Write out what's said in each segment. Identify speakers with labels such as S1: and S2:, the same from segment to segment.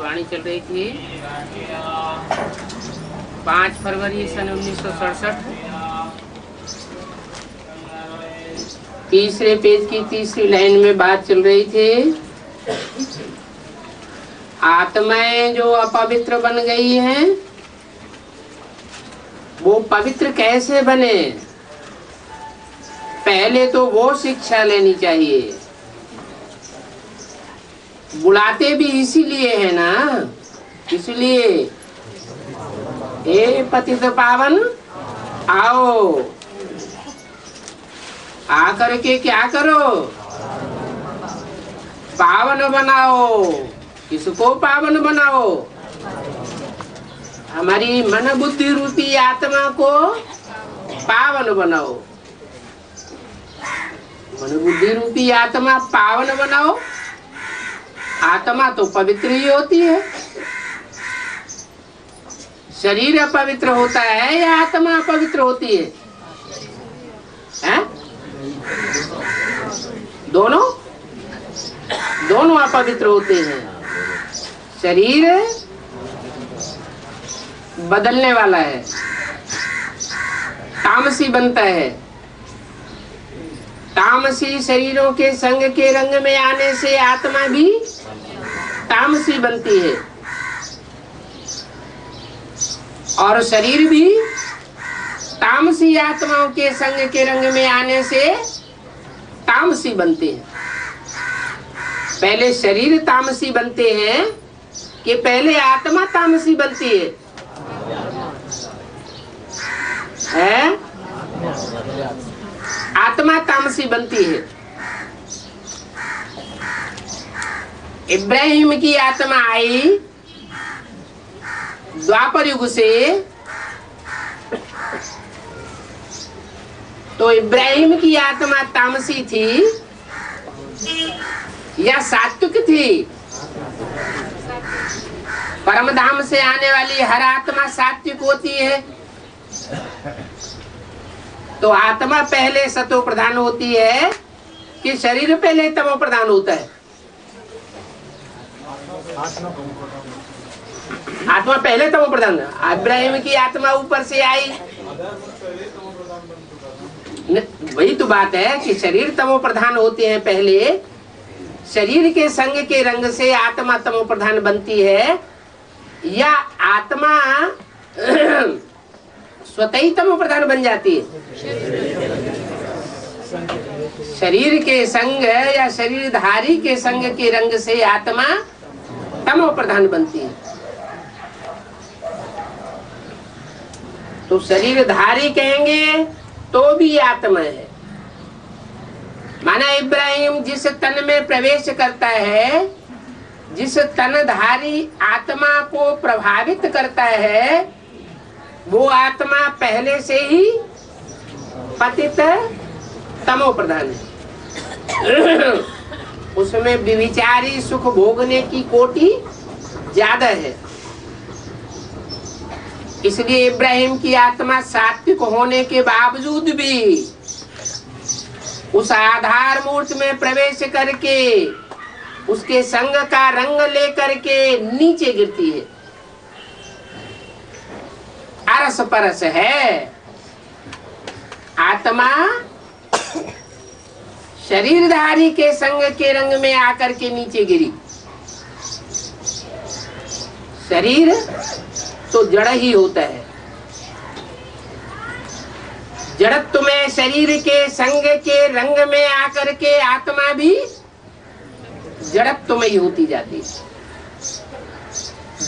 S1: वाणी चल रही थी 5 फरवरी सन 1967। तीसरे पेज की तीसरी लाइन में बात चल रही थी, आत्माएं जो अपवित्र बन गई हैं वो पवित्र कैसे बने, पहले तो वो शिक्षा लेनी चाहिए। बुलाते भी इसीलिए है ना, इसलिए हे पतित पावन आओ, आकर के क्या करो, पावन बनाओ। किसको पावन बनाओ? हमारी मन बुद्धि रूपी आत्मा को पावन बनाओ। मन बुद्धि रूपी आत्मा पावन बनाओ। आत्मा तो पवित्र ही होती है। शरीर अपवित्र होता है या आत्मा अपवित्र होती है? हैं? दोनों अपवित्र होते हैं। शरीर बदलने वाला है, तामसी बनता है। तामसी शरीरों के संग के रंग में आने से आत्मा भी तामसी बनती है और शरीर भी तामसी आत्माओं के संग के रंग में आने से तामसी बनते हैं। पहले शरीर तामसी बनते हैं कि पहले आत्मा तामसी बनती है? आत्मा तामसी बनती है। इब्राहिम की आत्मा आई द्वापर युग से, तो इब्राहिम की आत्मा तामसी थी या सात्विक थी? परमधाम से आने वाली हर आत्मा सात्विक होती है। तो आत्मा पहले सतो प्रधान होती है कि शरीर पहले तमो प्रधान होता है? आत्मा पहले तमो प्रधान। इब्राहिम की आत्मा ऊपर से आई, वही तो बात है कि शरीर तमो प्रधान होते हैं पहले। शरीर के संग के रंग से आत्मा तमो प्रधान बनती है या आत्मा स्वतः ही तमो प्रधान बन जाती है? शरीर के संग या शरीरधारी के संग के रंग से आत्मा तमो प्रधान बनती है। तो शरीरधारी कहेंगे तो भी आत्मा है। माना इब्राहिम जिस तन में प्रवेश करता है, जिस तनधारी आत्मा को प्रभावित करता है, वो आत्मा पहले से ही पतित तमो प्रधान है। उसमें विविचारी सुख भोगने की कोटि ज्यादा है। इसलिए इब्राहिम की आत्मा सात्विक होने के बावजूद भी उस आधार मूर्त में प्रवेश करके उसके संग का रंग लेकर के नीचे गिरती है। अरस परस है। आत्मा शरीरधारी के संग के रंग में आकर के नीचे गिरी। शरीर तो जड़ ही होता है। जड़त्व में शरीर के संग के रंग में आकर के आत्मा भी जड़त्व में ही होती जाती है।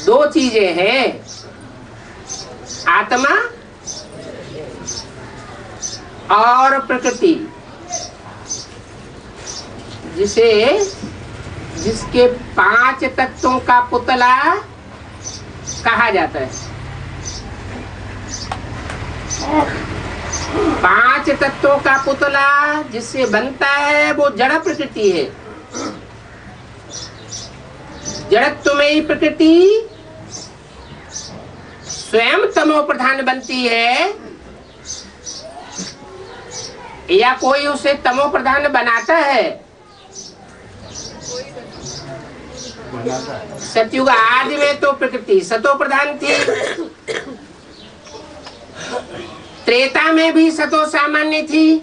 S1: दो चीजें हैं, आत्मा और प्रकृति, जिसके 5 तत्वों का पुतला कहा जाता है। 5 तत्वों का पुतला जिससे बनता है वो जड़ प्रकृति है। जड़त्व में ही प्रकृति स्वयं तमो प्रधान बनती है या कोई उसे तमो प्रधान बनाता है? सतयुग आदि में तो प्रकृति सतो प्रधान थी, त्रेता में भी सतो सामान्य थी,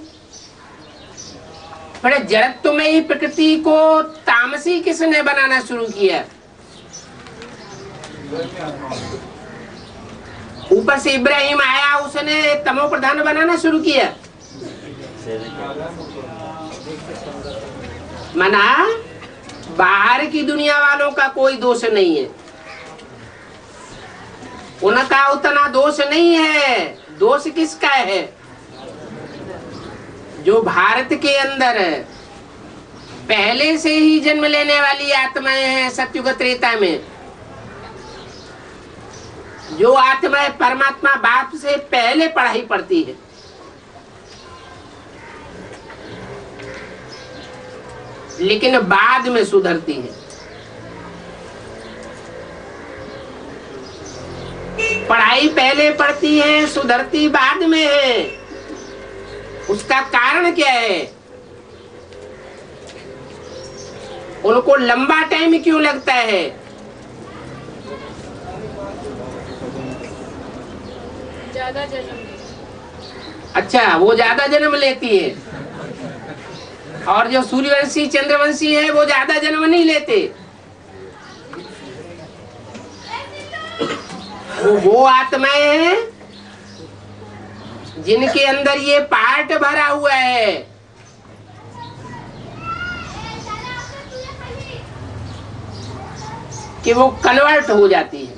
S1: पर जड़त्व में ही प्रकृति को तामसी किसने बनाना शुरू किया? ऊपर से इब्राहिम आया, उसने तमो प्रधान बनाना शुरू किया। मना बाहर की दुनिया वालों का कोई दोष नहीं है, उनका उतना दोष नहीं है। दोष किसका है? जो भारत के अंदर पहले से ही जन्म लेने वाली आत्माएं हैं सतयुग त्रेता में, जो आत्माएं परमात्मा बाप से पहले पढ़ाई पढ़ती है, लेकिन बाद में सुधरती है। पढ़ाई पहले पढ़ती है, सुधरती बाद में है। उसका कारण क्या है? उनको लंबा टाइम क्यों लगता है?
S2: ज्यादा जन्म।
S1: अच्छा, वो ज्यादा जन्म लेती है, और जो सूर्यवंशी चंद्रवंशी है वो ज्यादा जन्म नहीं लेते। वो आत्माएं हैं जिनके अंदर ये पार्ट भरा हुआ है, कि वो कन्वर्ट हो जाती है।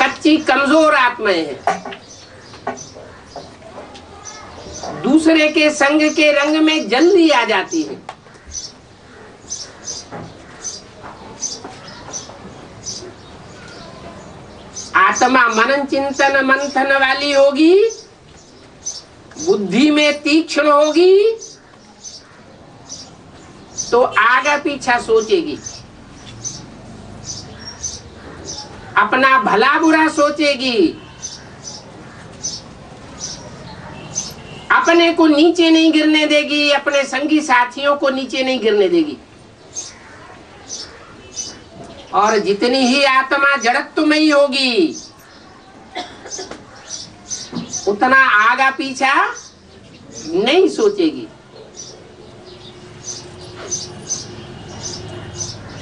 S1: कच्ची कमजोर आत्माएं हैं, दूसरे के संग के रंग में जल्दी आ जाती है। आत्मा मनन चिंतन मंथन वाली होगी, बुद्धि में तीक्ष्ण होगी, तो आगे पीछा सोचेगी, अपना भला बुरा सोचेगी, अपने को नीचे नहीं गिरने देगी, अपने संगी साथियों को नीचे नहीं गिरने देगी। और जितनी ही आत्मा जड़त्व में ही होगी, उतना आगा पीछा नहीं सोचेगी।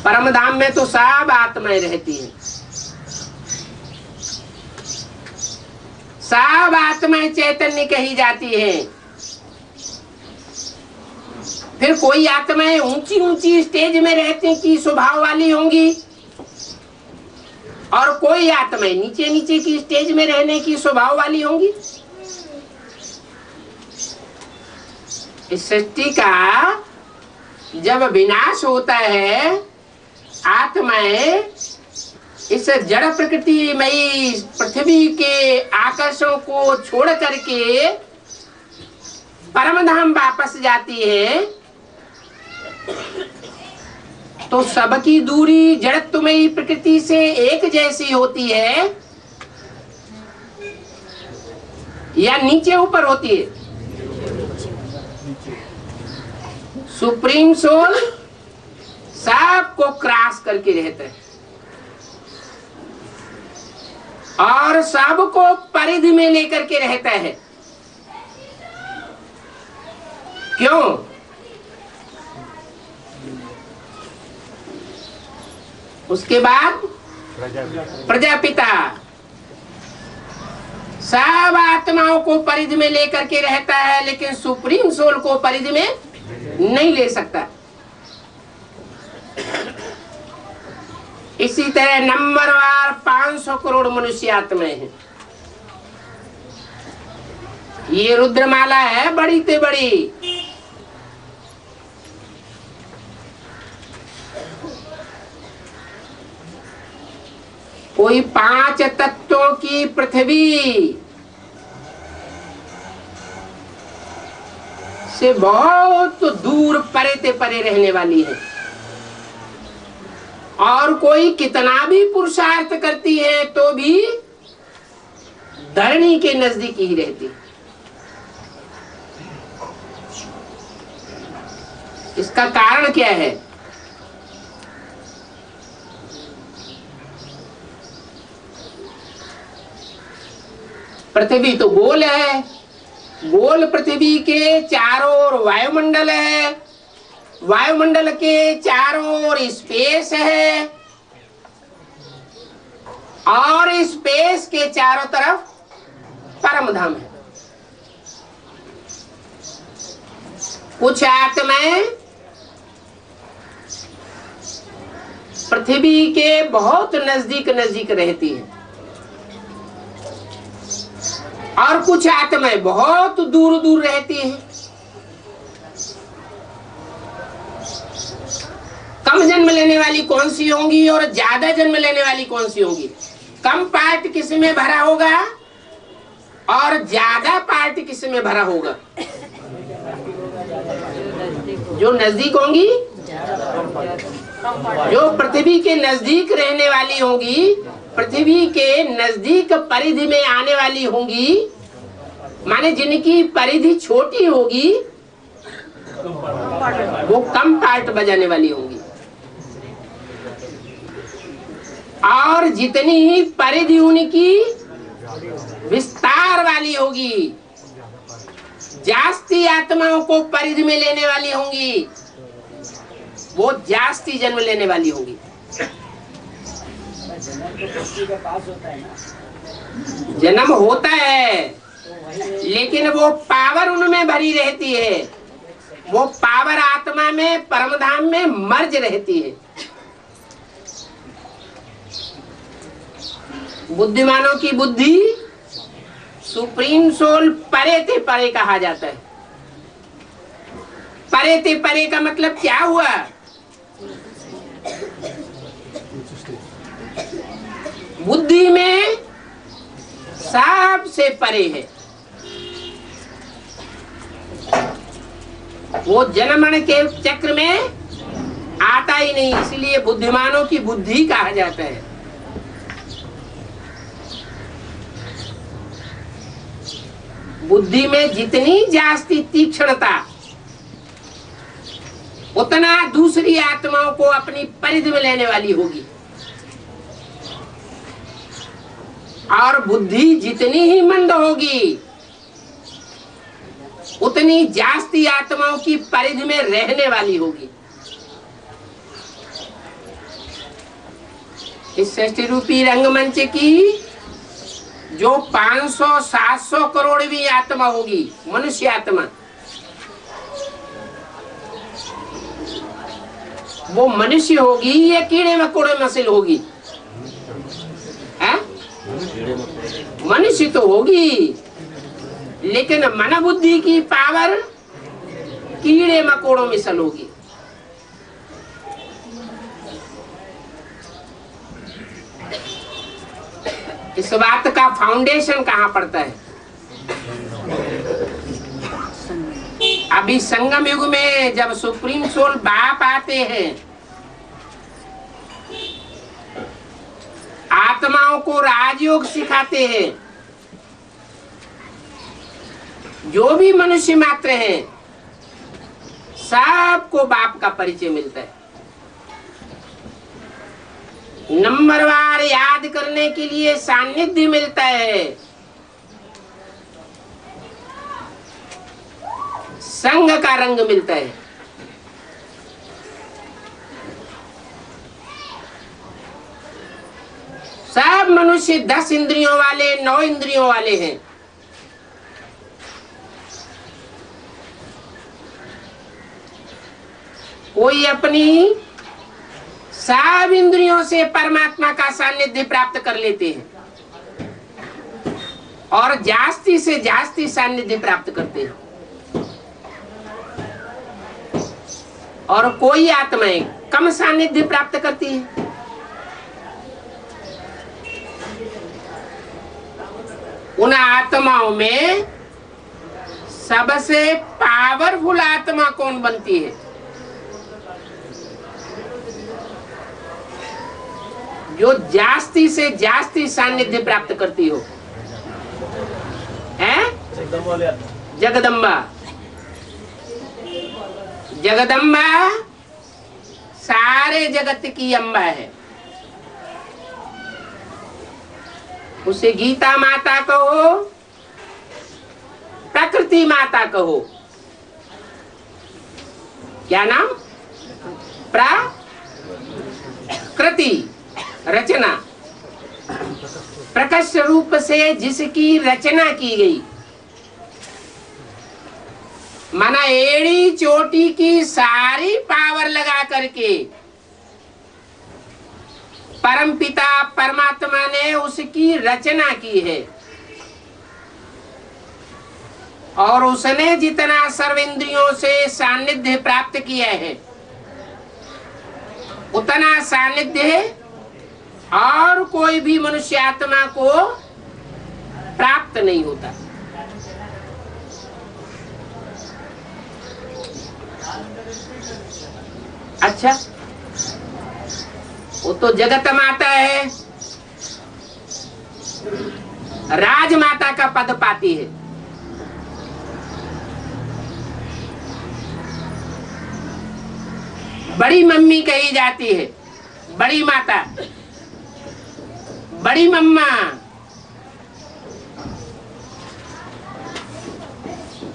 S1: परम धाम में तो सब आत्माएं रहती हैं, सब आत्माएं चैतन्य कही जाती हैं। फिर कोई आत्माएं ऊंची ऊंची स्टेज में रहती की स्वभाव वाली होंगी, और कोई आत्माएं नीचे नीचे की स्टेज में रहने की स्वभाव वाली होंगी। इस सृष्टि का जब विनाश होता है, आत्माएं इस जड़ प्रकृतिमयी पृथ्वी के आकर्षण को छोड़ करके परम धाम वापस जाती है, तो सबकी दूरी जड़त्वमयी प्रकृति से एक जैसी होती है या नीचे ऊपर होती है? सुप्रीम सोल सबको क्रॉस करके रहता है और सबको परिधि में लेकर के रहता है। क्यों? उसके बाद प्रजापिता सब आत्माओं को परिधि में लेकर के रहता है, लेकिन सुप्रीम सोल को परिधि में नहीं ले सकता। इसी तरह नंबरवार 500 करोड़ मनुष्य आत्माएं हैं। ये रुद्रमाला है बड़ी से बड़ी। कोई 5 तत्वों की पृथ्वी से बहुत दूर परे ते परे रहने वाली है, और कोई कितना भी पुरुषार्थ करती है तो भी धरणी के नजदीक ही रहती। इसका कारण क्या है? पृथ्वी तो गोल है, गोल पृथ्वी के चारों ओर वायुमंडल है, वायुमंडल के चारों ओर स्पेस है, और स्पेस के चारों तरफ परम धाम है। कुछ आत्माएं पृथ्वी के बहुत नजदीक नजदीक रहती हैं, और कुछ आत्माएं बहुत दूर दूर रहती हैं। कम जन्म लेने वाली कौन सी होंगी और ज्यादा जन्म लेने वाली कौन सी होंगी? कम पार्ट किस में भरा होगा और ज्यादा पार्ट किस में भरा होगा? जो नजदीक होंगी, जो पृथ्वी के नजदीक रहने वाली होंगी, पृथ्वी के नजदीक परिधि में आने वाली होंगी, माने जिनकी परिधि छोटी होगी, वो कम पार्ट बजाने वाली होंगी। और जितनी ही परिधि उनकी विस्तार वाली होगी, जास्ती आत्माओं को परिधि में लेने वाली होंगी, वो जास्ती जन्म लेने वाली होंगी। जन्म होता है, लेकिन वो पावर उनमें भरी रहती है, वो पावर आत्मा में परमधाम में मर्ज रहती है। बुद्धिमानों की बुद्धि सुप्रीम सोल परे ते परे कहा जाता है। परे ते परे का मतलब क्या हुआ? बुद्धि में सबसे परे है, वो जन्मन के चक्र में आता ही नहीं, इसलिए बुद्धिमानों की बुद्धि कहा जाता है। बुद्धि में जितनी जास्ती तीक्ष्णता, उतना दूसरी आत्माओं को अपनी परिधि में लेने वाली होगी, और बुद्धि जितनी ही मंद होगी, उतनी जास्ती आत्माओं की परिधि में रहने वाली होगी। इस सृष्टि रूपी रंगमंच की जो 500-700 करोड़ भी आत्मा होगी, मनुष्य आत्मा, वो मनुष्य होगी या कीड़े मकोड़े मसल होगी? मनुष्य तो होगी, लेकिन मन बुद्धि की पावर कीड़े मकोड़ों मिसल होगी। इस बात का फाउंडेशन कहाँ पड़ता है? अभी संगम युग में जब सुप्रीम सोल बाप आते हैं, आत्माओं को राजयोग सिखाते हैं, जो भी मनुष्य मात्र हैं, सबको बाप का परिचय मिलता है। नंबरवार याद करने के लिए सानिध्य मिलता है, संग का रंग मिलता है। सब मनुष्य 10 इंद्रियों वाले, 9 इंद्रियों वाले हैं। कोई अपनी सब इंद्रियों से परमात्मा का सानिध्य प्राप्त कर लेते हैं, और जास्ती से जास्ती सानिध्य प्राप्त करते हैं, और कोई आत्माएं कम सानिध्य प्राप्त करती है। उन आत्माओं में सबसे पावरफुल आत्मा कौन बनती है? जो जास्ती से जास्ती सानिध्य प्राप्त करती हो, है जगदम्बा। जगदम्बा सारे जगत की अम्बा है। उसे गीता माता कहो, प्रकृति माता कहो। क्या नाम? प्रकृति, रचना, प्रकट रूप से जिसकी रचना की गई, माना एड़ी चोटी की सारी पावर लगा करके परमपिता परमात्मा ने उसकी रचना की है। और उसने जितना सर्वेंद्रियों से सानिध्य प्राप्त किया है, उतना सानिध्य और कोई भी मनुष्य आत्मा को प्राप्त नहीं होता। अच्छा, वो तो जगत माता है, राजमाता का पद पाती है। बड़ी मम्मी कही जाती है, बड़ी माता, बड़ी मम्मा।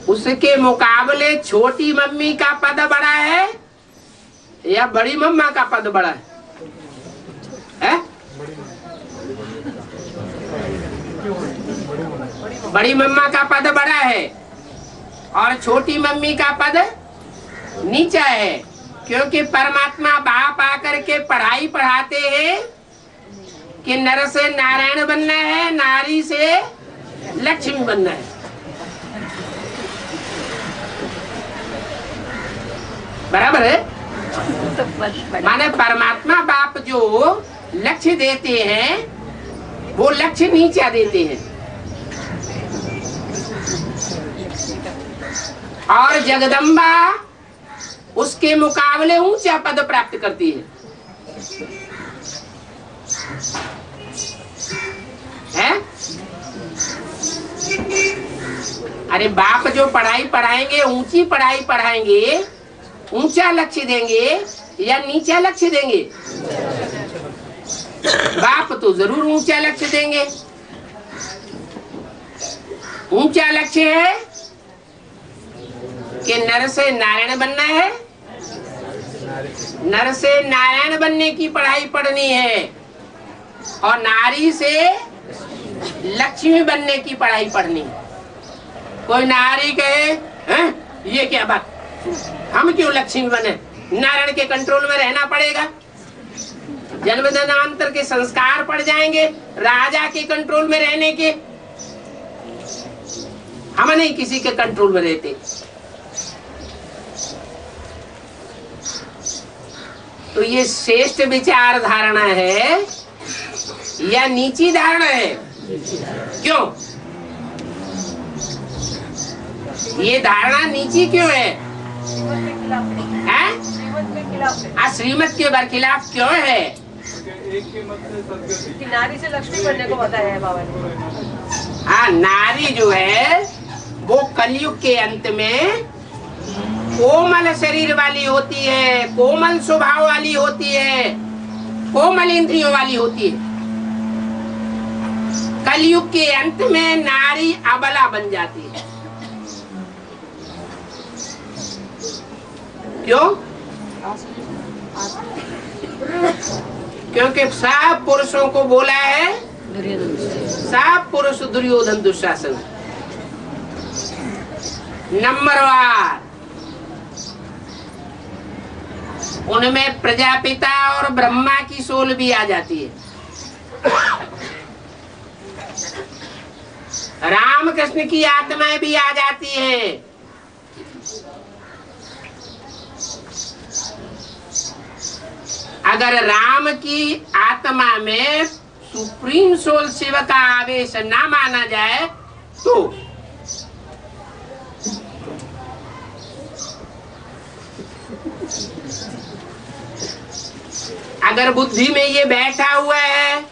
S1: उसके मुकाबले छोटी मम्मी का पद बड़ा है या बड़ी मम्मा का पद बड़ा है? बड़ी मम्मा का पद बड़ा है और छोटी मम्मी का पद नीचा है, क्योंकि परमात्मा बाप आकर के पढ़ाई पढ़ाते हैं कि नर से नारायण बनना है, नारी से लक्ष्मी बनना है। बराबर है? माने परमात्मा बाप जो लक्ष्य देते हैं वो लक्ष्य नीचा देते हैं, और जगदम्बा उसके मुकाबले ऊंचा पद प्राप्त करती है। अरे बाप जो पढ़ाई पढ़ाएंगे, ऊंची पढ़ाई पढ़ाएंगे, ऊंचा लक्ष्य देंगे या नीचा लक्ष्य देंगे? बाप तो जरूर ऊंचा लक्ष्य देंगे। ऊंचा लक्ष्य है कि नर से नारायण बनना है, नर से नारायण बनने की पढ़ाई पढ़नी है, और नारी से लक्ष्मी बनने की पढ़ाई पढ़नी है। कोई नारी कहे ये क्या बात, हम क्यों लक्ष्मी बने? नारायण के कंट्रोल में रहना पड़ेगा, जन्म जन्मांतर के संस्कार पड़ जाएंगे राजा के कंट्रोल में रहने के। हम नहीं किसी के कंट्रोल में रहते। तो ये श्रेष्ठ विचार धारणा है या नीची धारणा है? क्यों ये धारणा नीची क्यों है? श्रीमत के बरखिलाफ क्यों है?
S3: नारी से लक्ष्मी बनने को बताया है बाबा ने।
S1: हाँ, नारी जो है वो कलयुग के अंत में कोमल शरीर वाली होती है, कोमल स्वभाव वाली होती है, कोमल इंद्रियों वाली होती है। कलयुग के अंत में नारी अबला बन जाती है। क्यों? क्योंकि सब पुरुषों को बोला है, सब पुरुष दुर्योधन दुशासन नंबरवार, उनमें प्रजापिता और ब्रह्मा की सोल भी आ जाती है। रामकृष्ण की आत्माएं भी आ जाती हैं। अगर राम की आत्मा में सुप्रीम सोल शिव का आवेश ना माना जाए तो अगर बुद्धि में ये बैठा हुआ है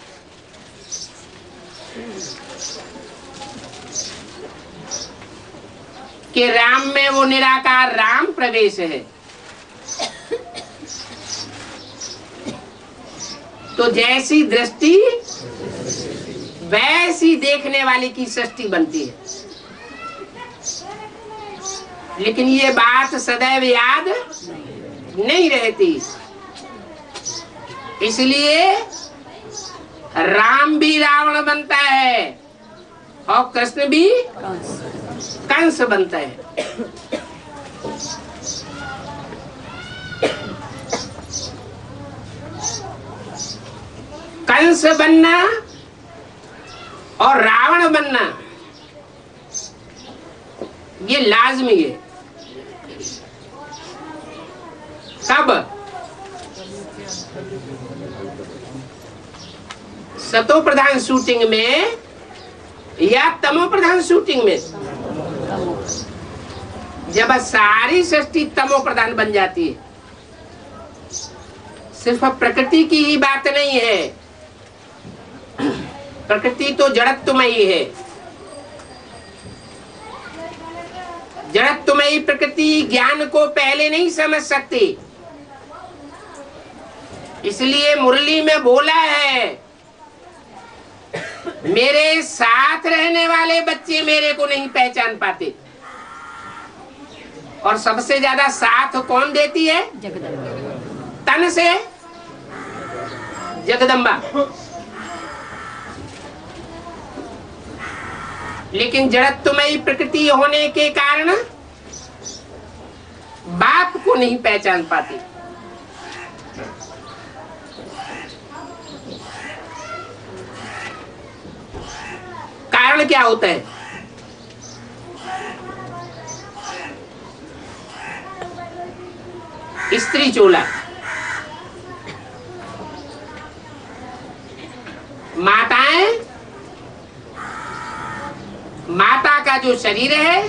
S1: कि राम में वो निराकार राम प्रवेश है, तो जैसी दृष्टि वैसी देखने वाले की सृष्टि बनती है। लेकिन ये बात सदैव याद नहीं रहती। इसलिए राम भी रावण बनता है और कृष्ण भी कंस बनता है। कंस बनना और रावण बनना ये लाजमी है। कब? सतो प्रधान शूटिंग में या तमो प्रधान शूटिंग में? जब सारी सृष्टि तमो प्रधान बन जाती है। सिर्फ प्रकृति की ही बात नहीं है, प्रकृति तो जड़त्वमयी है। जड़त्वमयी प्रकृति ज्ञान को पहले नहीं समझ सकती। इसलिए मुरली में बोला है, मेरे साथ रहने वाले बच्चे मेरे को नहीं पहचान पाते। और सबसे ज्यादा साथ कौन देती है? तन से जगदम्बा। लेकिन जड़त्वमयी प्रकृति होने के कारण बाप को नहीं पहचान पाती। कारण क्या होता है? स्त्री चोला। माताएं, माता का जो शरीर है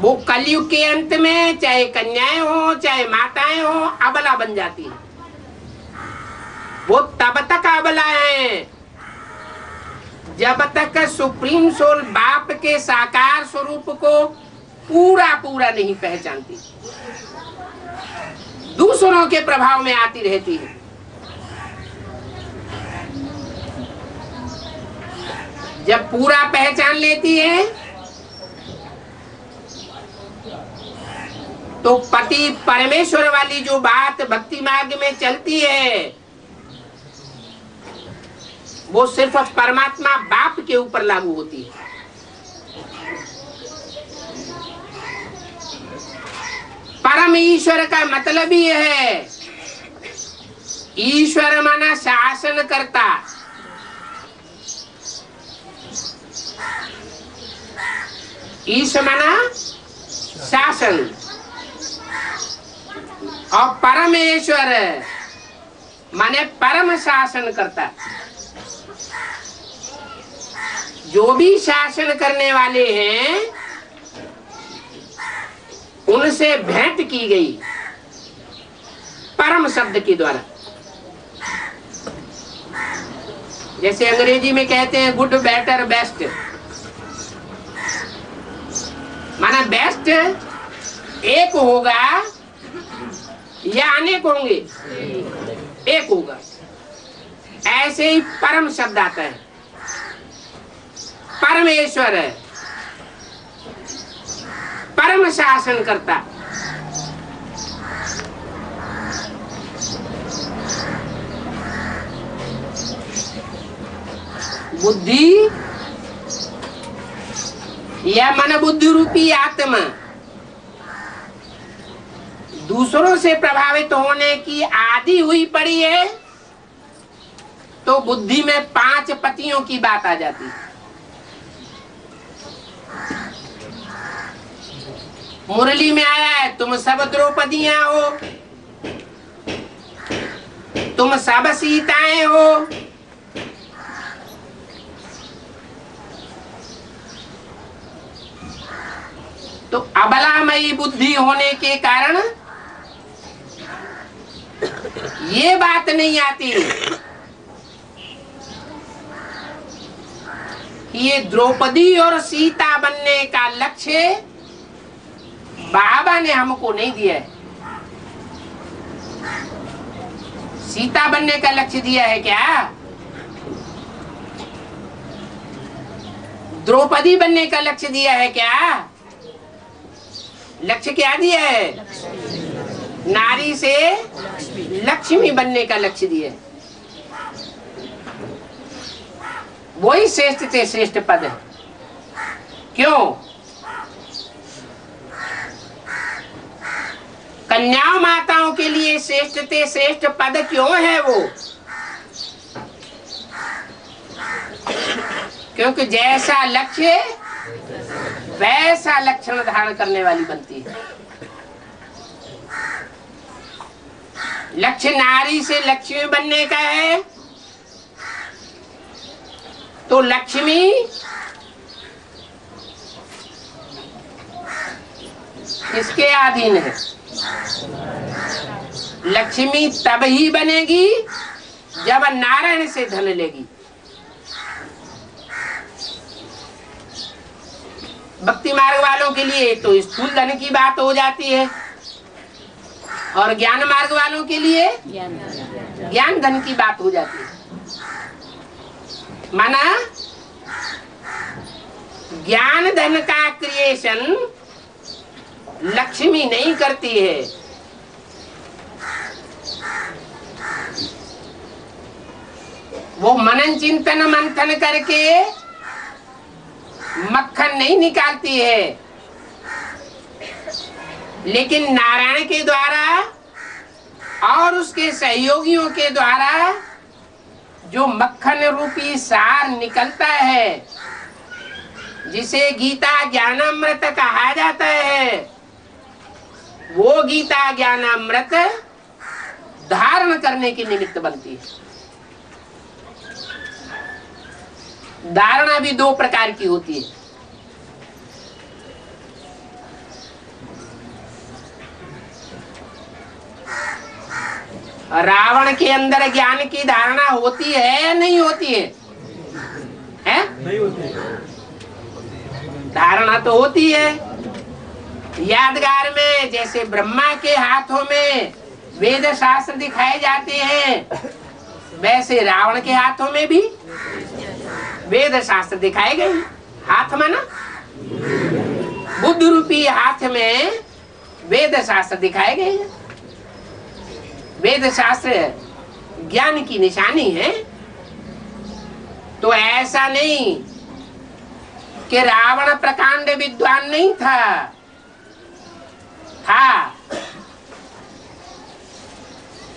S1: वो कलयुग के अंत में चाहे कन्याएं हो चाहे माताएं हो अबला बन जाती है। वो तब तक अबला है जब तक सुप्रीम सोल बाप के साकार स्वरूप को पूरा पूरा नहीं पहचानती, दूसरों के प्रभाव में आती रहती है। जब पूरा पहचान लेती है तो पति परमेश्वर वाली जो बात भक्ति मार्ग में चलती है वो सिर्फ परमात्मा बाप के ऊपर लागू होती है। परम ईश्वर का मतलब ही है, ईश्वर माना शासन करता। ईश्वर माना शासन और परमेश्वर माने परम शासन करता। जो भी शासन करने वाले हैं उनसे भेंट की गई परम शब्द के द्वारा। जैसे अंग्रेजी में कहते हैं गुड, बेटर, बेस्ट। माना बेस्ट एक होगा या अनेक होंगे? एक होगा। ऐसे ही परम शब्द आता है। परमेश्वर है परम शासन करता। बुद्धि या मन बुद्धि रूपी आत्मा दूसरों से प्रभावित होने की आदि हुई पड़ी है तो बुद्धि में 5 पतियों की बात आ जाती है। मुरली में आया है, तुम सब द्रौपदियां हो, तुम सब सीताएं हो। तो अबलामयी बुद्धि होने के कारण ये बात नहीं आती कि ये द्रौपदी और सीता बनने का लक्ष्य बाबा ने हमको नहीं दिया है। सीता बनने का लक्ष्य दिया है क्या? द्रौपदी बनने का लक्ष्य दिया है क्या? लक्ष्य क्या दिया है? नारी से लक्ष्मी बनने का लक्ष्य दिया है। वही श्रेष्ठ से श्रेष्ठ पद है। क्यों? कन्याओं माताओं के लिए श्रेष्ठ से श्रेष्ठ पद क्यों है वो? क्योंकि जैसा लक्ष्य वैसा लक्षण धारण करने वाली बनती है। लक्ष्य नारी से लक्ष्मी बनने का है तो लक्ष्मी किसके अधीन है? लक्ष्मी तब ही बनेगी जब नारायण से धन लेगी। भक्ति मार्ग वालों के लिए तो स्थूल धन की बात हो जाती है और ज्ञान मार्ग वालों के लिए ज्ञान धन की बात हो जाती है। माना ज्ञान धन का क्रिएशन लक्ष्मी नहीं करती है, वो मनन चिंतन मंथन करके मक्खन नहीं निकालती है, लेकिन नारायण के द्वारा और उसके सहयोगियों के द्वारा जो मक्खन रूपी सार निकलता है, जिसे गीता ज्ञानामृत कहा जाता है, वो गीता ज्ञानामृत धारण करने के निमित्त बनती है। धारणा भी दो प्रकार की होती है। रावण के अंदर ज्ञान की धारणा होती है या नहीं होती है? हैं? नहीं होती है। धारणा तो होती है। यादगार में जैसे ब्रह्मा के हाथों में वेद शास्त्र दिखाए जाते हैं, वैसे रावण के हाथों में भी वेद शास्त्र दिखाए गए। हाथ में ना बुद्ध रूपी हाथ में वेद शास्त्र दिखाए गए हैं। वेद शास्त्र ज्ञान की निशानी है। तो ऐसा नहीं कि रावण प्रकांड विद्वान नहीं था,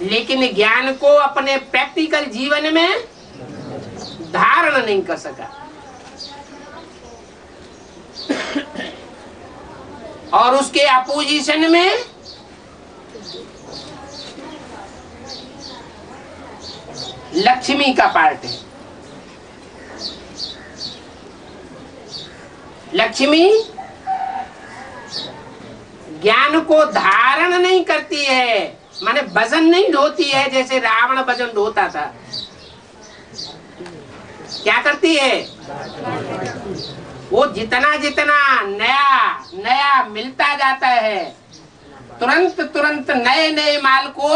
S1: लेकिन ज्ञान को अपने प्रैक्टिकल जीवन में धारण नहीं कर सका। और उसके अपोजिशन में लक्ष्मी का पार्ट है। लक्ष्मी ज्ञान को धारण नहीं करती है, माने वजन नहीं ढोती है जैसे रावण वजन ढोता था। क्या करती है? वो जितना जितना नया नया मिलता जाता है, तुरंत तुरंत नए नए माल को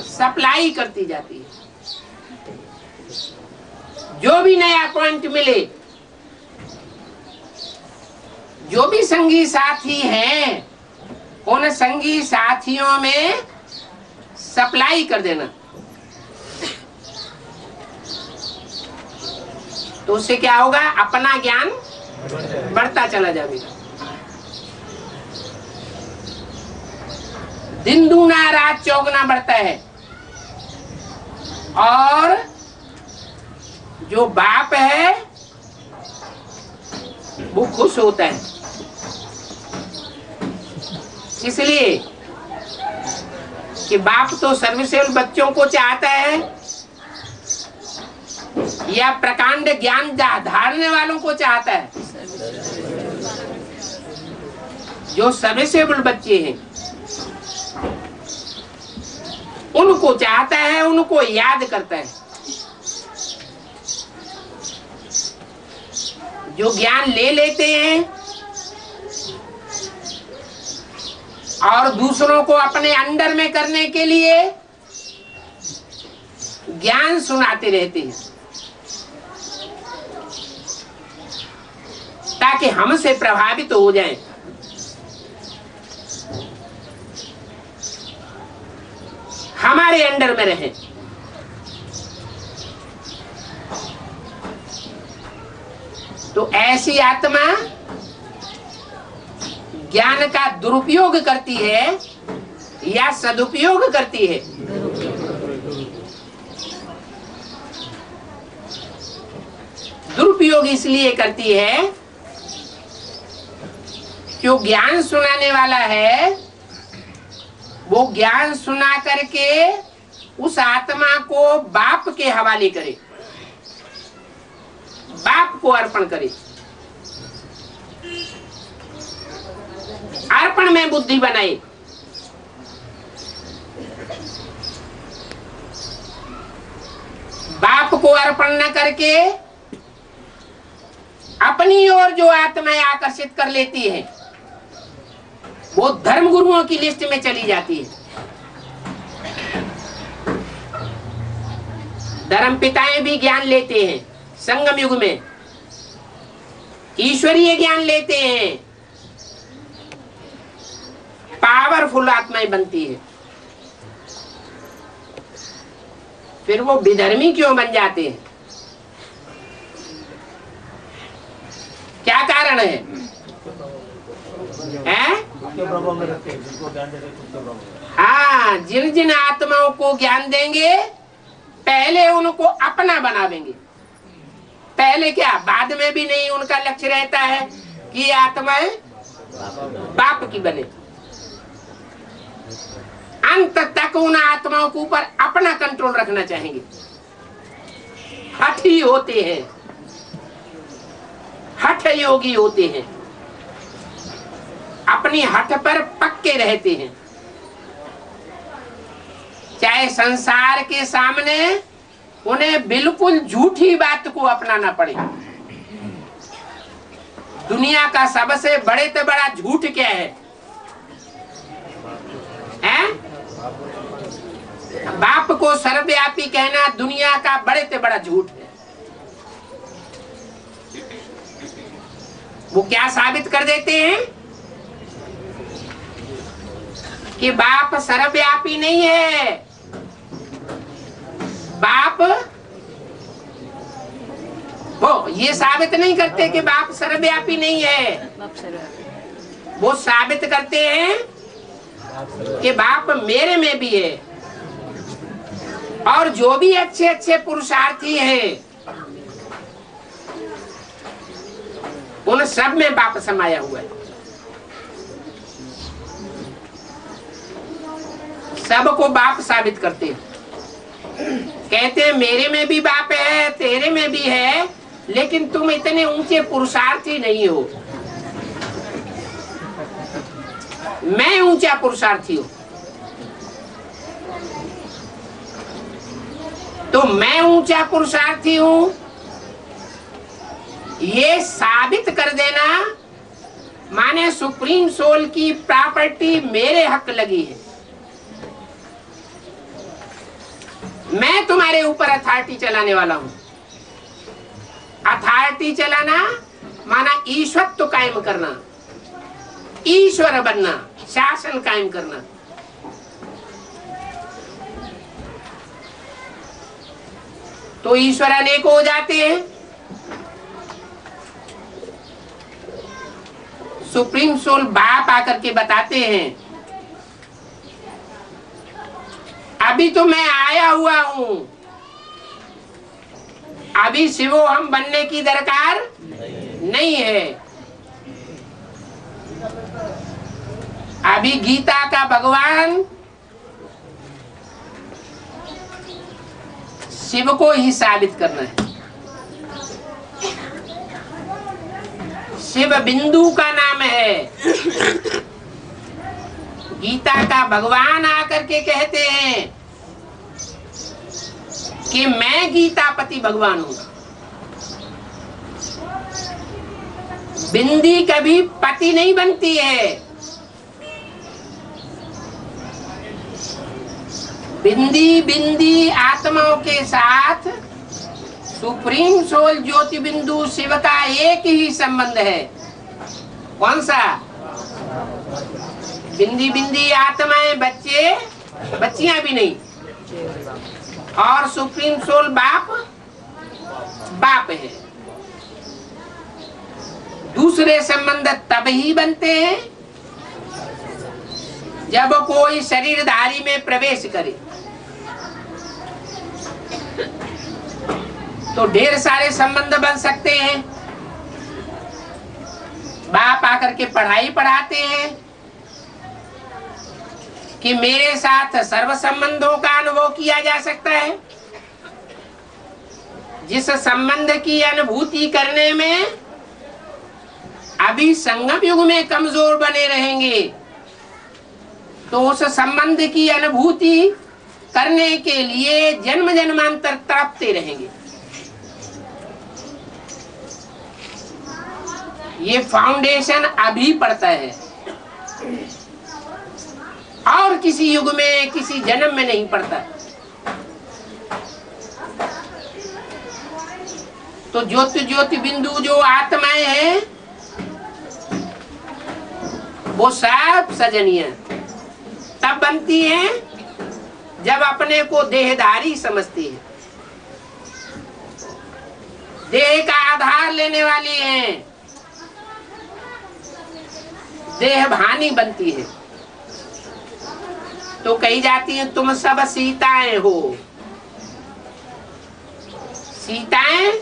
S1: सप्लाई करती जाती है। जो भी नया पॉइंट मिले, जो भी संगी साथी हैं, उन संगी साथियों में सप्लाई कर देना। तो उससे क्या होगा? अपना ज्ञान बढ़ता चला जाएगा। दिन दूना रात चौगुना बढ़ता है। और जो बाप है वो खुश होता है। इसलिए कि बाप तो सर्वसेवल बच्चों को चाहता है या प्रकांड ज्ञान धारने वालों को चाहता है? जो सर्वसेवल बच्चे हैं उनको चाहता है, उनको याद करता है। जो ज्ञान ले लेते हैं और दूसरों को अपने अंडर में करने के लिए ज्ञान सुनाते रहते हैं ताकि हमसे प्रभावित हो जाएं। हमारे अंडर में रहे। तो ऐसी आत्मा ज्ञान का दुरुपयोग करती है या सदुपयोग करती है? दुरुपयोग इसलिए करती है जो ज्ञान सुनाने वाला है वो ज्ञान सुना करके उस आत्मा को बाप के हवाले करे, बाप को अर्पण करे, अर्पण में बुद्धि बनाए। बाप को अर्पण न करके अपनी ओर जो आत्माएं आकर्षित कर लेती है वो धर्म गुरुओं की लिस्ट में चली जाती है। धर्म पिताएं भी ज्ञान लेते हैं, संगम युग में ईश्वरीय ज्ञान लेते हैं, पावरफुल आत्माएं बनती है। फिर वो विधर्मी क्यों बन जाते हैं? क्या कारण है? हाँ, जिन जिन आत्माओं को ज्ञान देंगे पहले उनको अपना बनावेंगे। पहले क्या, बाद में भी नहीं उनका लक्ष्य रहता है कि आत्माएं बाप की बने। अंत तक उन आत्माओं के ऊपर अपना कंट्रोल रखना चाहेंगे। हठी होते हैं, हठ योगी होते हैं, अपनी हठ पर पक्के रहते हैं। चाहे संसार के सामने उन्हें बिल्कुल झूठी बात को अपनाना पड़े। दुनिया का सबसे बड़े से बड़ा झूठ क्या है? बाप को सर्वव्यापी कहना दुनिया का बड़े से बड़ा झूठ है। वो क्या साबित कर देते हैं कि बाप सर्वव्यापी नहीं है। बाप वो ये साबित नहीं करते कि बाप सर्वव्यापी नहीं है। वो साबित करते हैं कि बाप मेरे में भी है और जो भी अच्छे अच्छे पुरुषार्थी हैं उन सब में बाप समाया हुआ है। सबको बाप साबित करते हैं। कहते हैं मेरे में भी बाप है, तेरे में भी है, लेकिन तुम इतने ऊंचे पुरुषार्थी नहीं हो। मैं ऊंचा पुरुषार्थी हूं। तो मैं ऊंचा पुरुषार्थी हूं ये साबित कर देना माने सुप्रीम सोल की प्रॉपर्टी मेरे हक लगी है। मैं तुम्हारे ऊपर अथॉरिटी चलाने वाला हूं। अथॉरिटी चलाना माना ईश्वरत्व कायम करना, ईश्वर बनना, शासन कायम करना। तो ईश्वर अनेक हो जाते हैं। सुप्रीम सोल बाप आकर के बताते हैं अभी तो मैं आया हुआ हूं, अभी शिवो हम बनने की दरकार नहीं है। अभी गीता का भगवान शिव को ही साबित करना है। शिव बिंदु का नाम है। गीता का भगवान आकर के कहते हैं कि मैं गीतापति भगवान हूं। बिंदी कभी पति नहीं बनती है। बिंदी बिंदी आत्माओं के साथ सुप्रीम सोल ज्योति बिंदु शिव का एक ही संबंध है। कौन सा? बिंदी बिंदी आत्माएं, बच्चे बच्चियां भी नहीं, और सुप्रीम सोल बाप है। दूसरे संबंध तब ही बनते हैं जब कोई शरीरधारी में प्रवेश करे। तो ढेर सारे संबंध बन सकते हैं। बाप आकर के पढ़ाई पढ़ाते हैं कि मेरे साथ सर्व संबंधों का अनुभव किया जा सकता है। जिस संबंध की अनुभूति करने में अभी संगम युग में कमजोर बने रहेंगे, तो उस संबंध की अनुभूति करने के लिए जन्म जन्मांतर तड़पते रहेंगे। ये फाउंडेशन अभी पड़ता है और किसी युग में किसी जन्म में नहीं पड़ता। तो ज्योति ज्योति बिंदु जो आत्माएं हैं वो सब सजनीय तब बनती हैं जब अपने को देहधारी समझती है, देह का आधार लेने वाली हैं, देह भानी बनती है। तो कही जाती है तुम सब सीताएं हो। सीताएं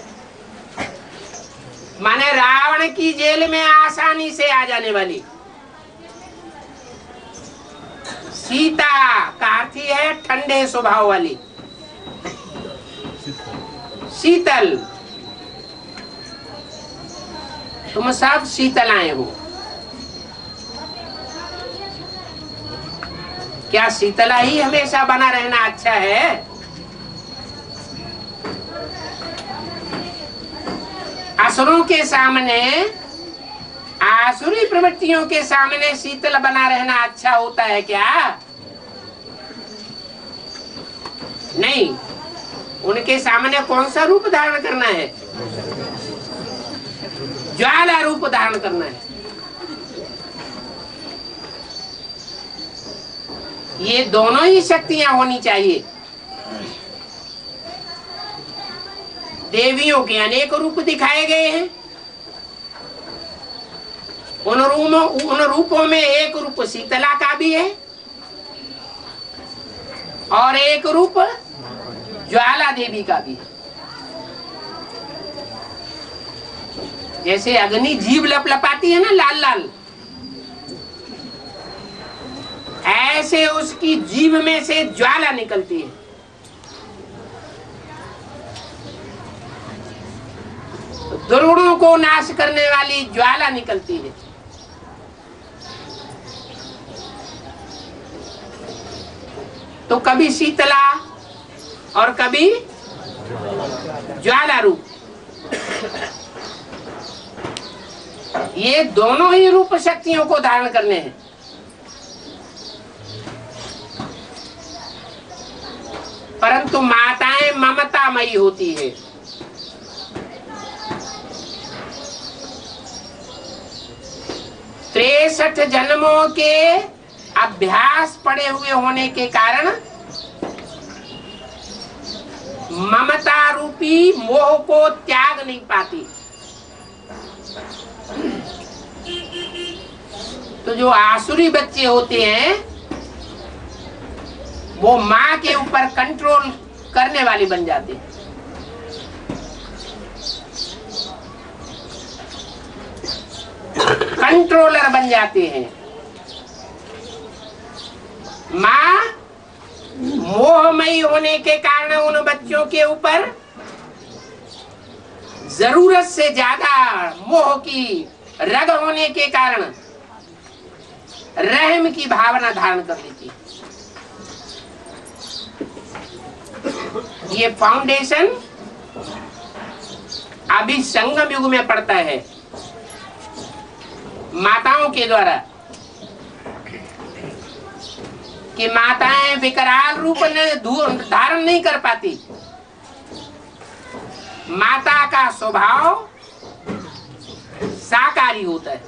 S1: माने रावण की जेल में आसानी से आ जाने वाली। सीता का अर्थ है ठंडे स्वभाव वाली, शीतल। तुम सब शीतलाएं हो। क्या शीतला ही हमेशा बना रहना अच्छा है? असुरों के सामने, आसुरी प्रवृत्तियों के सामने शीतल बना रहना अच्छा होता है क्या? नहीं। उनके सामने कौन सा रूप धारण करना है? ज्वाला रूप धारण करना है। ये दोनों ही शक्तियां होनी चाहिए। देवियों के अनेक रूप दिखाए गए हैं। उन रूपों में एक रूप शीतला का भी है और एक रूप ज्वाला देवी का भी है। जैसे अग्नि जीभ लपलपाती है ना लाल लाल, ऐसे उसकी जीभ में से ज्वाला निकलती है। दुर्गुणों को नाश करने वाली ज्वाला निकलती है। तो कभी शीतला और कभी ज्वाला रूप, ये दोनों ही रूप शक्तियों को धारण करने हैं। परंतु माताएं ममतामयी होती है। तिरसठ जन्मों के अभ्यास पड़े हुए होने के कारण ममता रूपी मोह को त्याग नहीं पाती। तो जो आसुरी बच्चे होते हैं वो माँ के ऊपर कंट्रोल करने वाली बन जाते हैं। कंट्रोलर बन जाते हैं। माँ मोहमयी होने के कारण उन बच्चों के ऊपर जरूरत से ज्यादा मोह की रग होने के कारण रहम की भावना धारण कर लेती है। ये फाउंडेशन अभी संगम युग में पड़ता है माताओं के द्वारा, कि माताएं विकराल रूप धारण नहीं कर पाती। माता का स्वभाव साकारी होता है।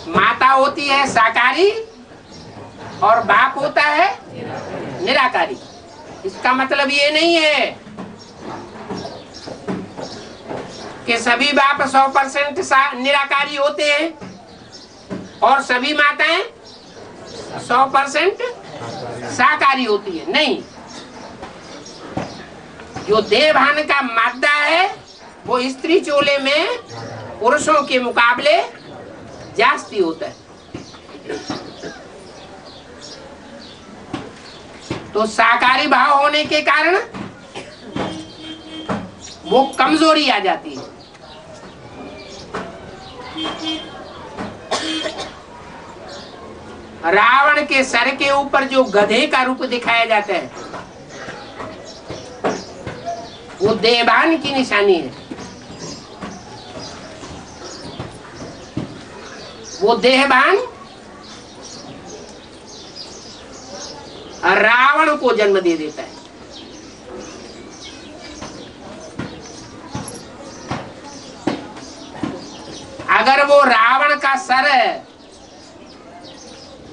S1: माता होती है साकारी और बाप होता है निराकारी। इसका मतलब ये नहीं है कि सभी बाप 100% निराकारी होते हैं और सभी माताएं 100% साकारी होती है। नहीं, जो देवभान का मादा है वो स्त्री चोले में पुरुषों के मुकाबले जास्ती होता है। तो साकारी भाव होने के कारण वो कमजोरी आ जाती है। रावण के सर के ऊपर जो गधे का रूप दिखाया जाता है वो देवभान की निशानी है। वो देहभान रावण को जन्म दे देता है। अगर वो रावण का सर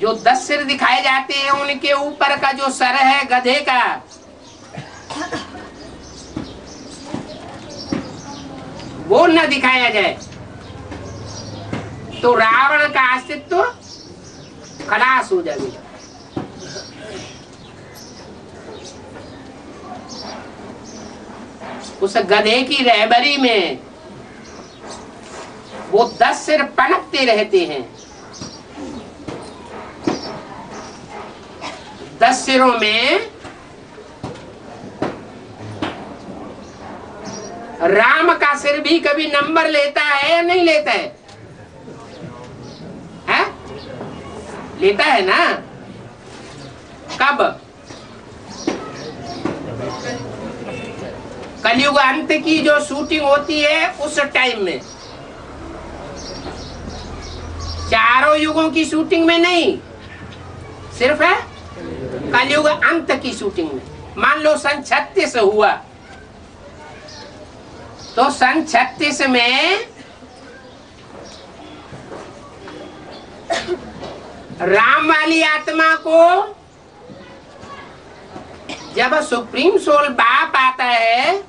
S1: जो 10 सिर दिखाए जाते हैं उनके ऊपर का जो सर है गधे का, वो न दिखाया जाए तो रावण का अस्तित्व खलास हो जाएगा। उस गधे की रहबरी में वो 10 सिर पनपते रहते हैं। 10 सिरों में राम का सिर भी कभी नंबर लेता है या नहीं लेता है? लेता है ना? कब? कलयुग अंत की जो शूटिंग होती है उस टाइम में, चारों युगों की शूटिंग में नहीं, सिर्फ है कलयुग अंत की शूटिंग में। मान लो सन 36 हुआ तो सन 36 में राम वाली आत्मा को जब सुप्रीम सोल बाप आता है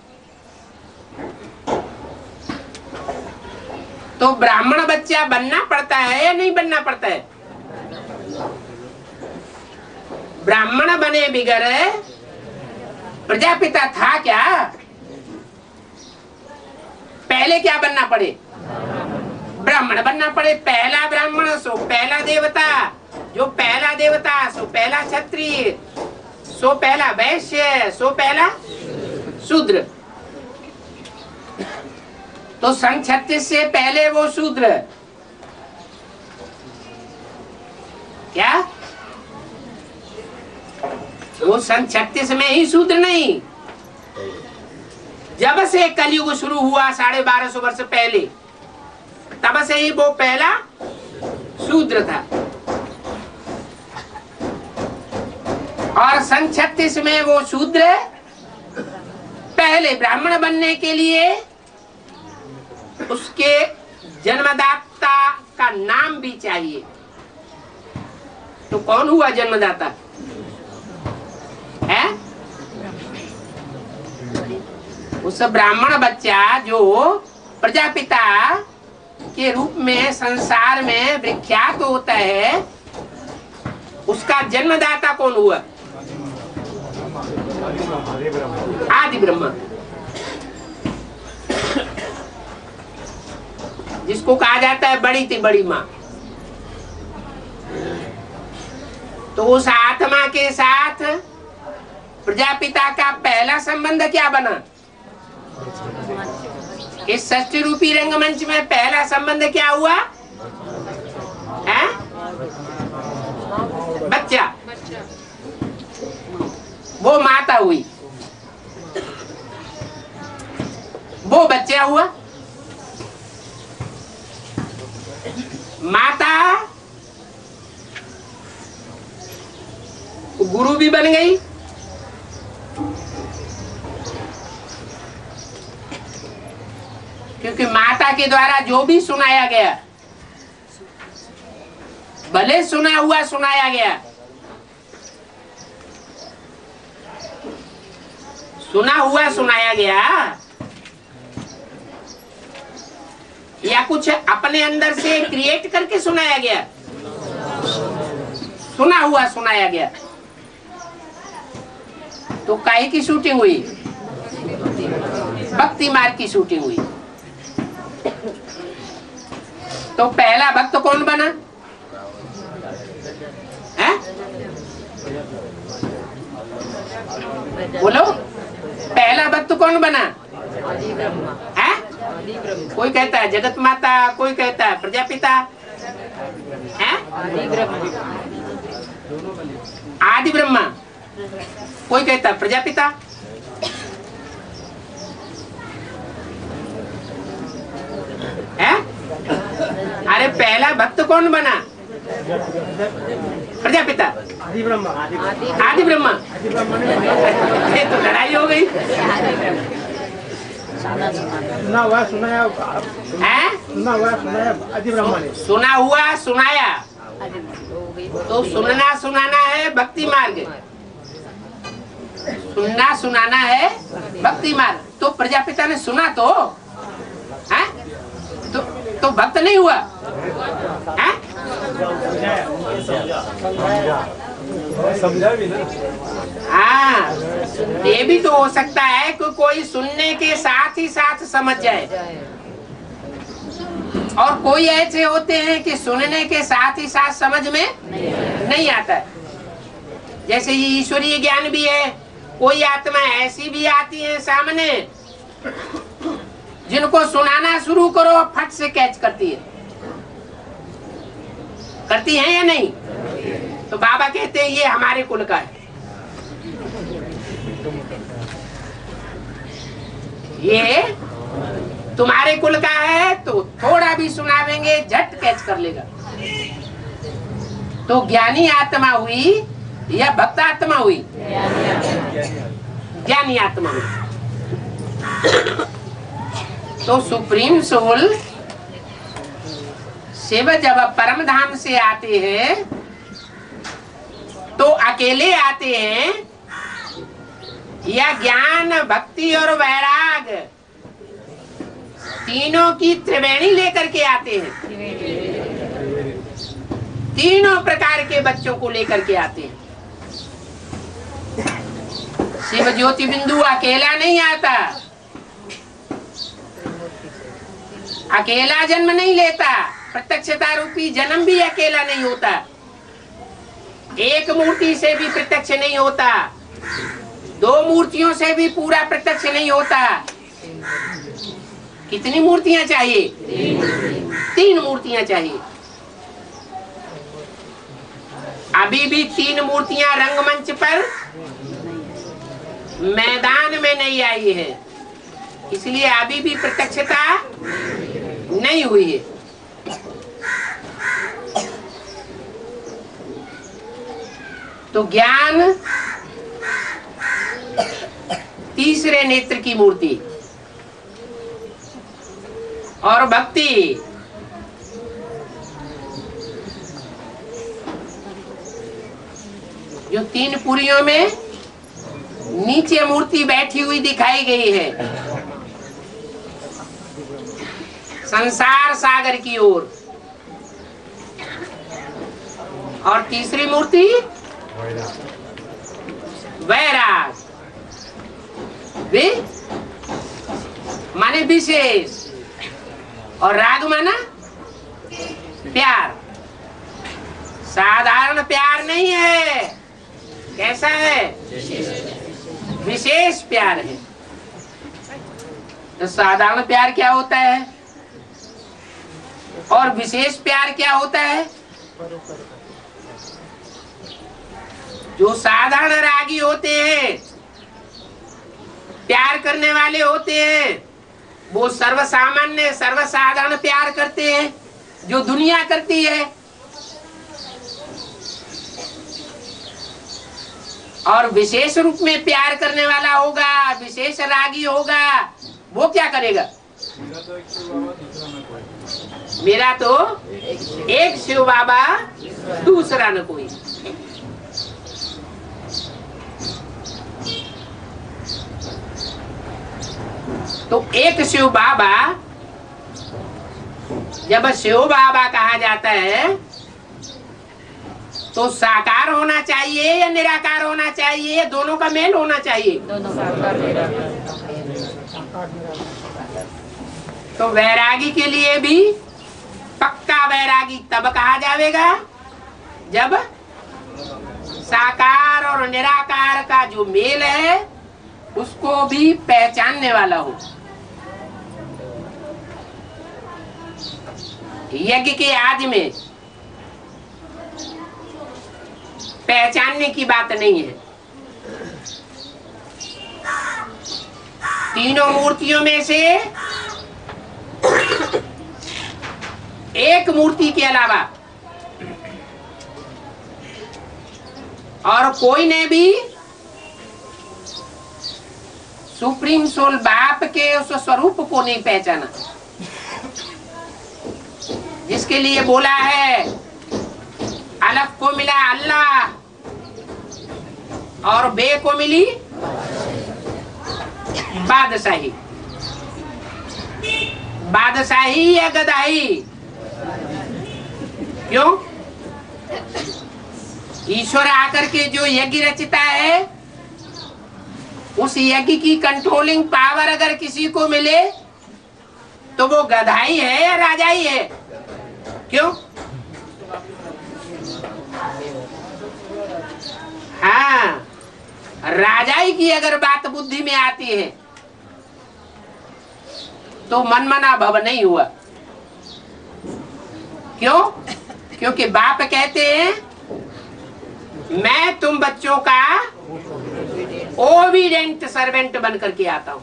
S1: तो ब्राह्मण बच्चा बनना पड़ता है या नहीं बनना पड़ता है? ब्राह्मण बने बिगर प्रजापिता था क्या? पहले क्या बनना पड़े? ब्राह्मण बनना पड़े। पहला ब्राह्मण सो पहला देवता, जो पहला देवता सो पहला क्षत्रिय, सो पहला वैश्य, सो पहला शूद्र। तो सन 36 से पहले वो शूद्र क्या? वो सन 36 में ही शूद्र नहीं, जब से कलयुग शुरू हुआ 1250 वर्ष पहले, तब से ही वो पहला शूद्र था। और सन 36 में वो शूद्र पहले ब्राह्मण बनने के लिए उसके जन्मदाता का नाम भी चाहिए। तो कौन हुआ जन्मदाता? है उस ब्राह्मण बच्चा जो प्रजापिता के रूप में संसार में विख्यात होता है, उसका जन्मदाता कौन हुआ? आदि ब्रह्मा, जिसको कहा जाता है बड़ी थी बड़ी माँ। तो उस आत्मा के साथ प्रजापिता का पहला संबंध क्या बना? इस षष्ठी रूपी रंगमंच में पहला संबंध क्या हुआ? है? बच्चा। वो माता हुई, वो बच्चा हुआ। माता गुरु भी बन गई, क्योंकि माता के द्वारा जो भी सुनाया गया, भले सुना हुआ सुनाया गया, सुना हुआ सुनाया गया या कुछ अपने अंदर से क्रिएट करके सुनाया गया? सुना हुआ सुनाया गया। तो काहे की शूटिंग हुई? भक्ति मार्ग की शूटिंग हुई। तो पहला भक्त कौन बना है? बोलो, पहला भक्त कौन बना है? कोई कहता है जगत माता, कोई कहता है प्रजापिता है, आदि ब्रह्मा, कोई कहता है प्रजापिता। है? अरे पहला भक्त कौन बना? प्रजापिता, आदि ब्रह्मा। आदि ब्रह्मा, ये तो लड़ाई हो गई।
S4: सुना हुआ सुनाया
S1: है?
S4: सुना हुआ सुनाया आदि ब्रह्मा ने।
S1: सुना हुआ सुनाया, तो सुनना सुनाना है भक्ति मार्ग, सुनना सुनाना है भक्ति मार्ग। तो प्रजापिता ने सुना तो है, तो भक्त नहीं हुआ है?
S4: समझा भी ना।
S1: हाँ, ये भी तो हो सकता है कि कोई सुनने के साथ ही साथ समझ जाए, और कोई ऐसे होते हैं कि सुनने के साथ ही साथ समझ में नहीं आता। जैसे ये ईश्वरीय ज्ञान भी है, कोई आत्मा ऐसी भी आती है सामने जिनको सुनाना शुरू करो फट से कैच करती है, करती है या नहीं? तो बाबा कहते हैं ये हमारे कुल का है, ये तुम्हारे कुल का है, तो थोड़ा भी सुनावेंगे झट कैच कर लेगा। तो ज्ञानी आत्मा हुई या भक्त आत्मा हुई? ज्ञानी आत्मा हुई। तो सुप्रीम सोल शिव जब परम धाम से आते हैं तो अकेले आते हैं या ज्ञान भक्ति और वैराग तीनों की त्रिवेणी लेकर के आते हैं? तीनों प्रकार के बच्चों को लेकर के आते हैं। शिव ज्योति बिंदु अकेला नहीं आता, अकेला जन्म नहीं लेता, प्रत्यक्षता रूपी जन्म भी अकेला नहीं होता, एक मूर्ति से भी प्रत्यक्ष नहीं होता, दो मूर्तियों से भी पूरा प्रत्यक्ष नहीं होता। कितनी मूर्तियां चाहिए? तीन मूर्तियां चाहिए। अभी भी तीन मूर्तियां रंगमंच पर मैदान में नहीं आई है, इसलिए अभी भी प्रत्यक्षता नहीं हुई है। तो ज्ञान तीसरे नेत्र की मूर्ति और भक्ति जो तीन पुरियों में नीचे मूर्ति बैठी हुई दिखाई गई है संसार सागर की ओर, और तीसरी मूर्ति वैराग, वे माने विशेष, और राग माना प्यार। साधारण प्यार नहीं है, कैसा है? विशेष प्यार है। तो साधारण प्यार क्या होता है और विशेष प्यार क्या होता है? जो साधारण रागी होते हैं, प्यार करने वाले होते हैं, वो सर्वसामान्य सर्वसाधारण प्यार करते हैं जो दुनिया करती है। और विशेष रूप में प्यार करने वाला होगा, विशेष रागी होगा, वो क्या करेगा? मेरा तो एक शिव बाबा, दूसरा न कोई। तो एक शिव बाबा, जब शिव बाबा कहा जाता है तो साकार होना चाहिए या निराकार होना चाहिए, दोनों का मेल होना चाहिए। तो वैरागी के लिए भी पक्का वैरागी तब कहा जाएगा जब साकार और निराकार का जो मेल है उसको भी पहचानने वाला हो। यज्ञ के आदि में पहचानने की बात नहीं है। तीनों मूर्तियों में से एक मूर्ति के अलावा और कोई ने भी सुप्रीम सोल बाप के उस स्वरूप को नहीं पहचाना, जिसके लिए बोला है अलफ को मिला अल्लाह और बे को मिली बादशाही। बादशाही या गदाही? क्यों? ईश्वर आकर के जो यज्ञ रचता है उस यज्ञ की कंट्रोलिंग पावर अगर किसी को मिले तो वो गधाई है या राजाई है? क्यों? हाँ, राजाई की अगर बात बुद्धि में आती है तो मनमना भव नहीं हुआ। क्यों? क्योंकि बाप कहते हैं मैं तुम बच्चों का ओबीडेंट सर्वेंट बन करके आता हूं।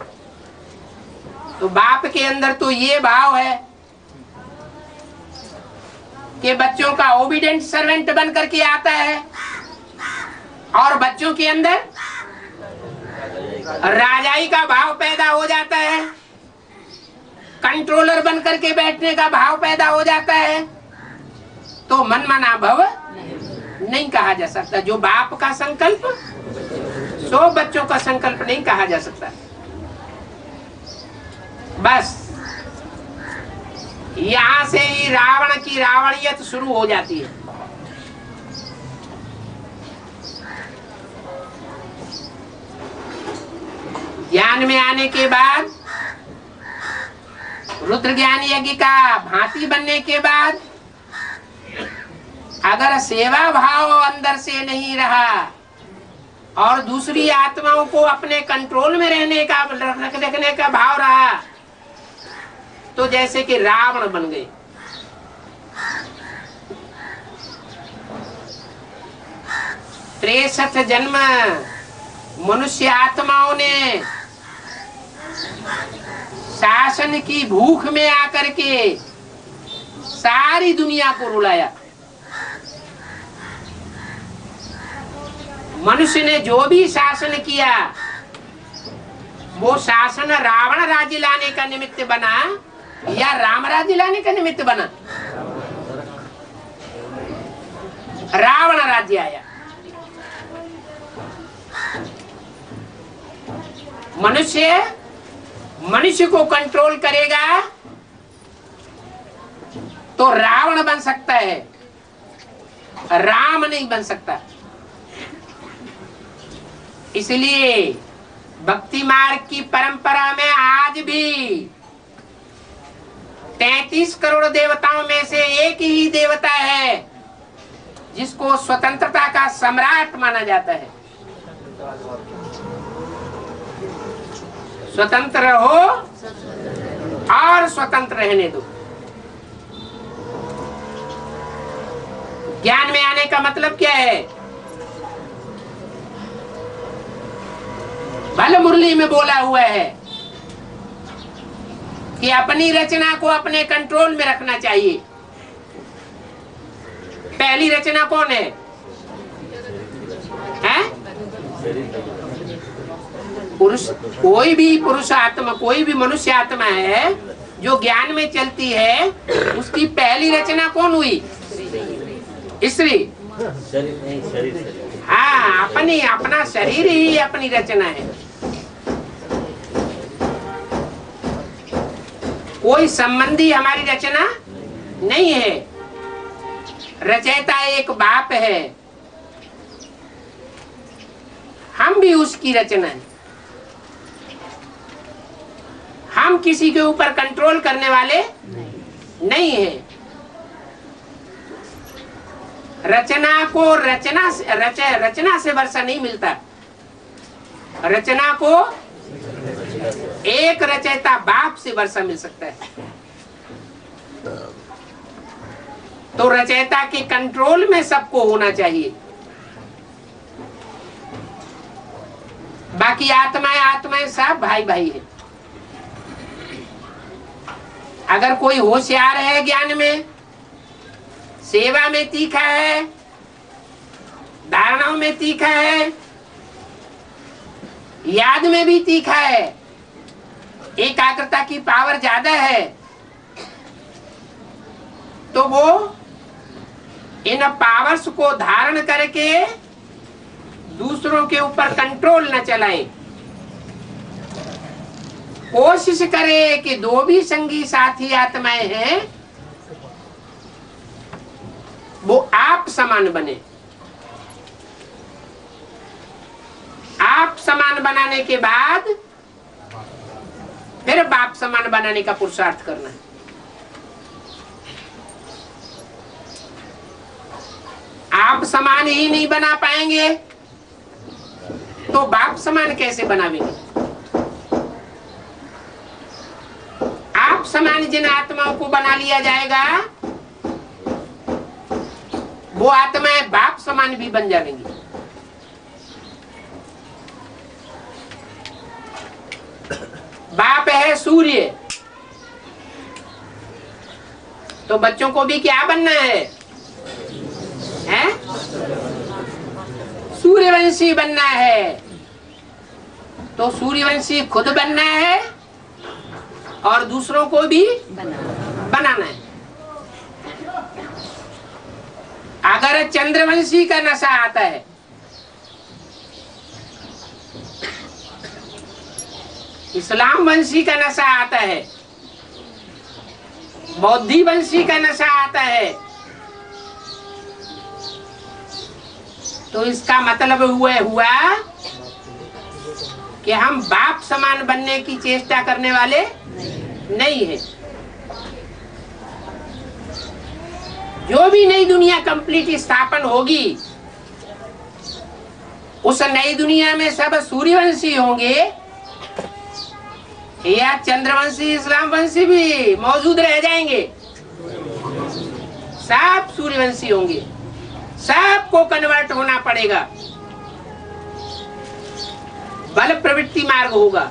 S1: तो बाप के अंदर तो ये भाव है कि बच्चों का ओबीडेंट सर्वेंट बन करके आता है, और बच्चों के अंदर राजाई का भाव पैदा हो जाता है, कंट्रोलर बन करके बैठने का भाव पैदा हो जाता है। तो मनमना भव नहीं कहा जा सकता। जो बाप का संकल्प सो बच्चों का संकल्प नहीं कहा जा सकता। बस यहां से ही रावण की रावणियत शुरू हो जाती है। ज्ञान में आने के बाद, रुद्र ज्ञान यज्ञ का भांति बनने के बाद, अगर सेवा भाव अंदर से नहीं रहा और दूसरी आत्माओं को अपने कंट्रोल में रहने का, रखने का भाव रहा, तो जैसे कि रावण बन गए। त्रेसठ जन्म मनुष्य आत्माओं ने शासन की भूख में आकर के सारी दुनिया को रुलाया। मनुष्य ने जो भी शासन किया वो शासन रावण राज्य लाने का निमित्त बना या राम राज्य लाने का निमित्त बना? रावण राज्य आया। मनुष्य को कंट्रोल करेगा तो रावण बन सकता है, राम नहीं बन सकता। इसलिए भक्ति मार्ग की परंपरा में आज भी 33 करोड़ देवताओं में से एक ही देवता है जिसको स्वतंत्रता का सम्राट माना जाता है। स्वतंत्र हो और स्वतंत्र रहने दो। ज्ञान में आने का मतलब क्या है? भले मुरली में बोला हुआ है कि अपनी रचना को अपने कंट्रोल में रखना चाहिए। पहली रचना कौन है? पुरुष। कोई भी पुरुष आत्मा, कोई भी मनुष्य आत्मा है जो ज्ञान में चलती है, उसकी पहली रचना कौन हुई? स्त्री। हाँ, अपना शरीर ही अपनी रचना है। कोई संबंधी हमारी रचना नहीं है। रचयिता एक बाप है, हम भी उसकी रचना है। हम किसी के ऊपर कंट्रोल करने वाले नहीं है। रचना को रचना से वर्षा नहीं मिलता। रचना को एक रचयिता बाप से वर्षा मिल सकता है। तो रचयिता के कंट्रोल में सबको होना चाहिए। बाकी आत्माएं सब भाई भाई है। अगर कोई होशियार है, ज्ञान में, सेवा में तीखा है, धारणाओं में तीखा है, याद में भी तीखा है, एकाग्रता की पावर ज्यादा है, तो वो इन पावर्स को धारण करके दूसरों के ऊपर कंट्रोल न चलाए। कोशिश करे कि दो भी संगी साथी आत्माएं हैं वो आप समान बने। आप समान बनाने के बाद फिर बाप समान बनाने का पुरुषार्थ करना है। आप समान ही नहीं बना पाएंगे तो बाप समान कैसे बनावेंगे? आप समान जिन आत्माओं को बना लिया जाएगा वो आत्माएं बाप समान भी बन जाएंगी। बाप है सूर्य, तो बच्चों को भी क्या बनना है? हैं? सूर्यवंशी बनना है। तो सूर्यवंशी खुद बनना है और दूसरों को भी बनाना है। अगर चंद्रवंशी का नशा आता है, इस्लाम वंशी का नशा आता है, बौद्धि वंशी का नशा आता है, तो इसका मतलब हुआ कि हम बाप समान बनने की चेष्टा करने वाले नहीं है। जो भी नई दुनिया कंप्लीट स्थापन होगी उस नई दुनिया में सब सूर्यवंशी होंगे या चंद्रवंशी इस्लाम वंशी भी मौजूद रह जाएंगे? सब सूर्यवंशी होंगे। सबको कन्वर्ट होना पड़ेगा। बल प्रवृत्ति मार्ग होगा।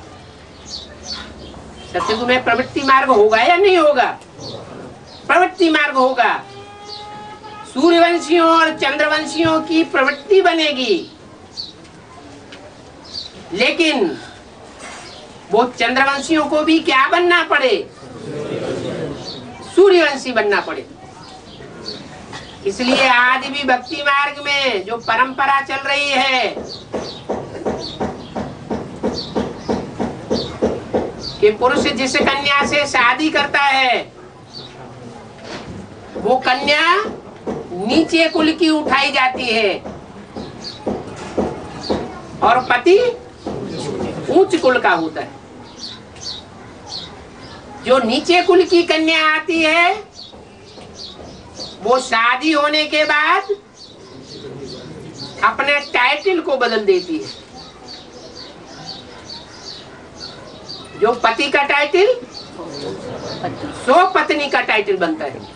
S1: सत्युग में प्रवृत्ति मार्ग होगा या नहीं होगा? प्रवृत्ति मार्ग होगा। सूर्यवंशियों और चंद्रवंशियों की प्रवृत्ति बनेगी, लेकिन वो चंद्रवंशियों को भी क्या बनना पड़े? सूर्यवंशी बनना पड़े। इसलिए आज भी भक्ति मार्ग में जो परंपरा चल रही है कि पुरुष जिस कन्या से शादी करता है वो कन्या नीचे कुल की उठाई जाती है और पति उच्च कुल का होता है। जो नीचे कुल की कन्या आती है वो शादी होने के बाद अपने टाइटल को बदल देती है। जो पति का टाइटल सो पत्नी का टाइटल बनता है।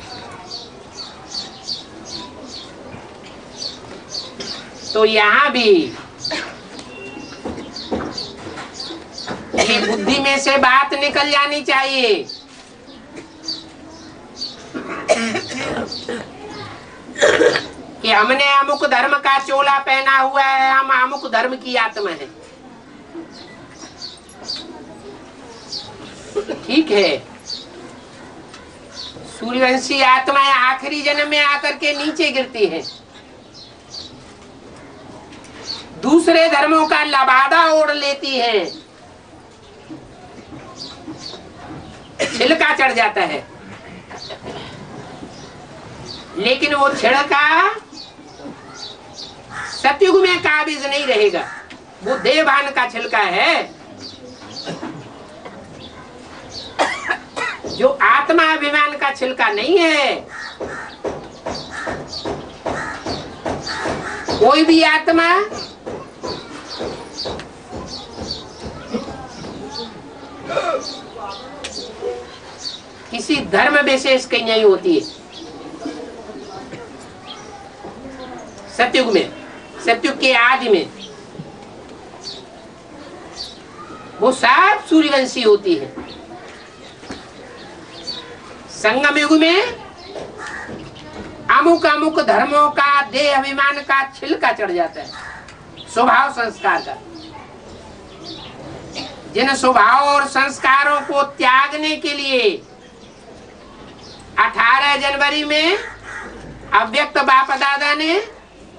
S1: तो यहाँ भी ये बुद्धि में से बात निकल जानी चाहिए कि हमने अमुक धर्म का चोला पहना हुआ है, हम अमुक धर्म की आत्मा है। ठीक है, सूर्यवंशी आत्माएं आखिरी जन्म में आकर के नीचे गिरती हैं, दूसरे धर्मों का लबादा ओढ़ लेती हैं, छिलका चढ़ जाता है, लेकिन वो छिलका सतयुग में काबिज नहीं रहेगा। वो देवान का छिलका है, जो आत्मा अभिमान का छिलका नहीं है। कोई भी आत्मा किसी धर्म विशेष की नहीं होती है। सतयुग में, सतयुग के आदि में वो सब सूर्यवंशी होती है। संगम युग में अमुक अमुक धर्मों का देह अभिमान का छिलका चढ़ जाता है, स्वभाव संस्कार का। जिन स्वभाव और संस्कारों को त्यागने के लिए 18 जनवरी में अव्यक्त बाप दादा ने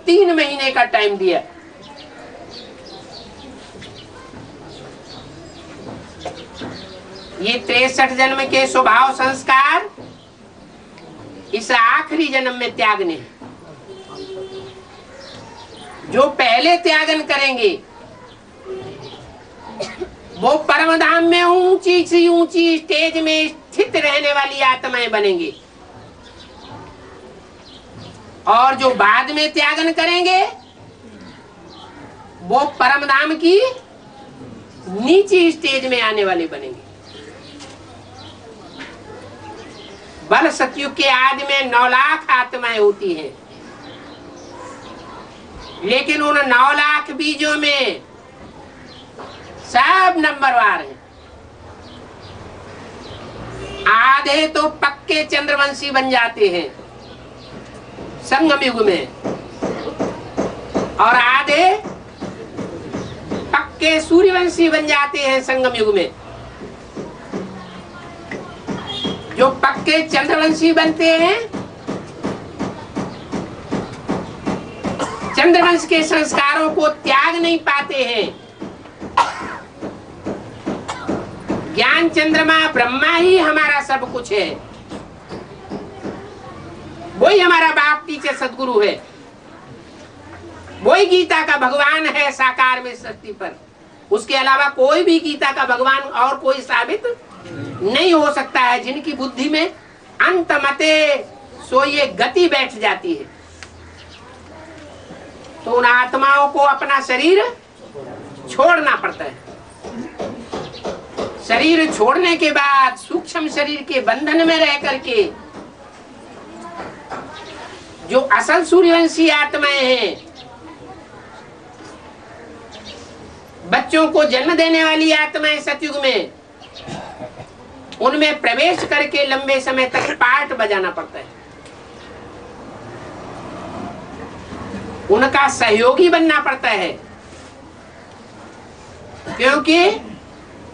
S1: 3 महीने का टाइम दिया। ये 63 जन्म के स्वभाव संस्कार इस आखिरी जन्म में त्यागने हैं। जो पहले त्यागन करेंगे वो परम धाम में ऊंची सी ऊंची स्टेज में स्थित रहने वाली आत्माएं बनेंगे, और जो बाद में त्यागन करेंगे वो परम धाम की नीची स्टेज में आने वाले बनेंगे। बल सतयुग के आदि में 9 लाख आत्माएं होती हैं, लेकिन उन 9 लाख बीजों में सब नंबरवार हैं। आधे तो पक्के चंद्रवंशी बन जाते हैं संगम युग में, और आधे पक्के सूर्यवंशी बन जाते हैं संगम युग में। जो पक्के चंद्रवंशी बनते हैं, चंद्रवंश के संस्कारों को त्याग नहीं पाते हैं। ज्ञान चंद्रमा ब्रह्मा ही हमारा सब कुछ है, वही हमारा बाप टीचर सदगुरु है, वही गीता का भगवान है साकार में सृष्टि पर। उसके अलावा कोई भी गीता का भगवान और कोई साबित नहीं हो सकता है। जिनकी बुद्धि में अंत मते सो ये गति बैठ जाती है, तो उन आत्माओं को अपना शरीर छोड़ना पड़ता है। शरीर छोड़ने के बाद सूक्ष्म शरीर के बंधन में रह करके जो असल सूर्यवंशी आत्माएं हैं, बच्चों को जन्म देने वाली आत्माएं सतयुग में, उनमें प्रवेश करके लंबे समय तक पार्ट बजाना पड़ता है। उनका सहयोगी बनना पड़ता है, क्योंकि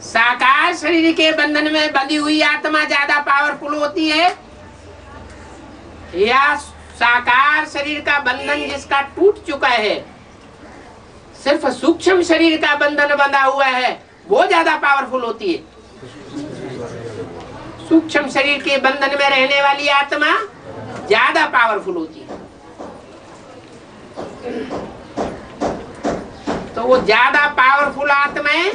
S1: साकार शरीर के बंधन में बंधी हुई आत्मा ज्यादा पावरफुल होती है, या साकार शरीर का बंधन जिसका टूट चुका है, सिर्फ सूक्ष्म शरीर का बंधन बंधा हुआ है, वो ज्यादा पावरफुल होती है। सूक्ष्म शरीर के बंधन में रहने वाली आत्मा ज्यादा पावरफुल होती है। तो वो ज्यादा पावरफुल आत्माएं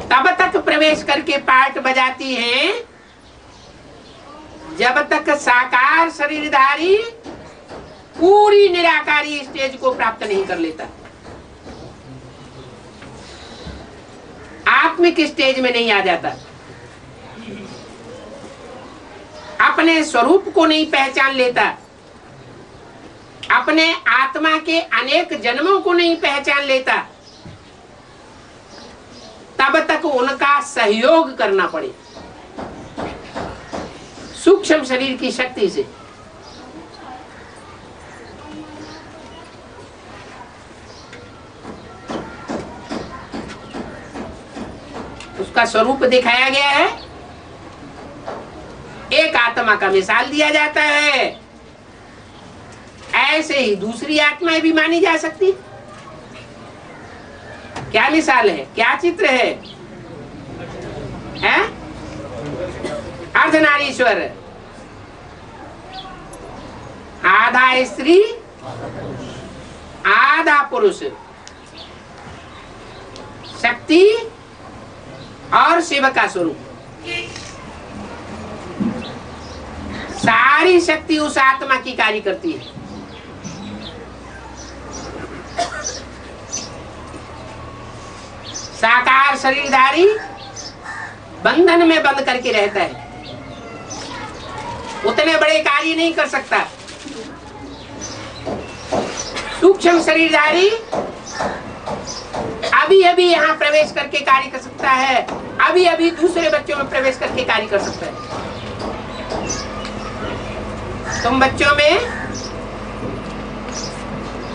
S1: तब तक प्रवेश करके पार्ट बजाती हैं जब तक साकार शरीरधारी पूरी निराकारी स्टेज को प्राप्त नहीं कर लेता, आत्मिक स्टेज में नहीं आ जाता, अपने स्वरूप को नहीं पहचान लेता, अपने आत्मा के अनेक जन्मों को नहीं पहचान लेता, तब तक उनका सहयोग करना पड़े सूक्ष्म शरीर की शक्ति से। उसका स्वरूप दिखाया गया है। एक आत्मा का मिसाल दिया जाता है, ऐसे ही दूसरी आत्माएं भी मानी जा सकती। क्या मिसाल है, क्या चित्र है? है अर्धनारीश्वर, आधा स्त्री आधा पुरुष, शक्ति और शिव का स्वरूप। सारी शक्ति उस आत्मा की कार्य करती है। साकार शरीरधारी बंधन में बंद करके रहता है, उतने बड़े कार्य नहीं कर सकता। सूक्ष्म शरीरधारी अभी अभी यहाँ प्रवेश करके कार्य कर सकता है, अभी अभी दूसरे बच्चों में प्रवेश करके कार्य कर सकता है। तुम बच्चों में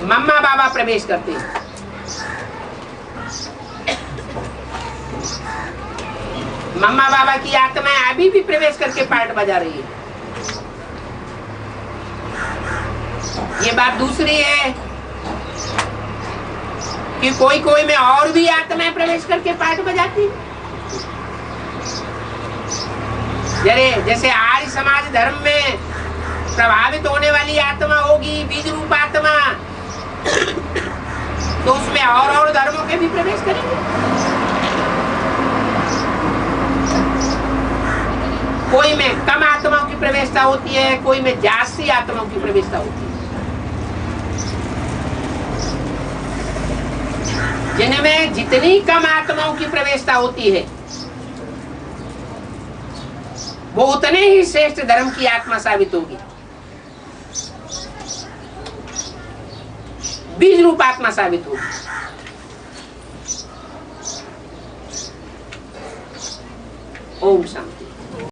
S1: मम्मा बाबा प्रवेश करते हैं, मम्मा बाबा की आत्मा अभी भी प्रवेश करके पार्ट बजा रही है। ये बात दूसरी है कि कोई कोई में और भी आत्माएं प्रवेश करके पार्ट बजाती। जैसे आर्य समाज धर्म में प्रभावित होने वाली आत्मा होगी बीज रूप आत्मा, तो उसमें और धर्मों के भी प्रवेश करेंगे। कोई में कम आत्माओं की प्रवेशता होती है, कोई में जास्ती आत्माओं की प्रवेशता होती है। जिनमें जितनी कम आत्माओं की प्रवेशता होती है वो उतने ही श्रेष्ठ धर्म की आत्मा साबित होगी, बीज रूप आत्मा साबित होगी। ओम शांति।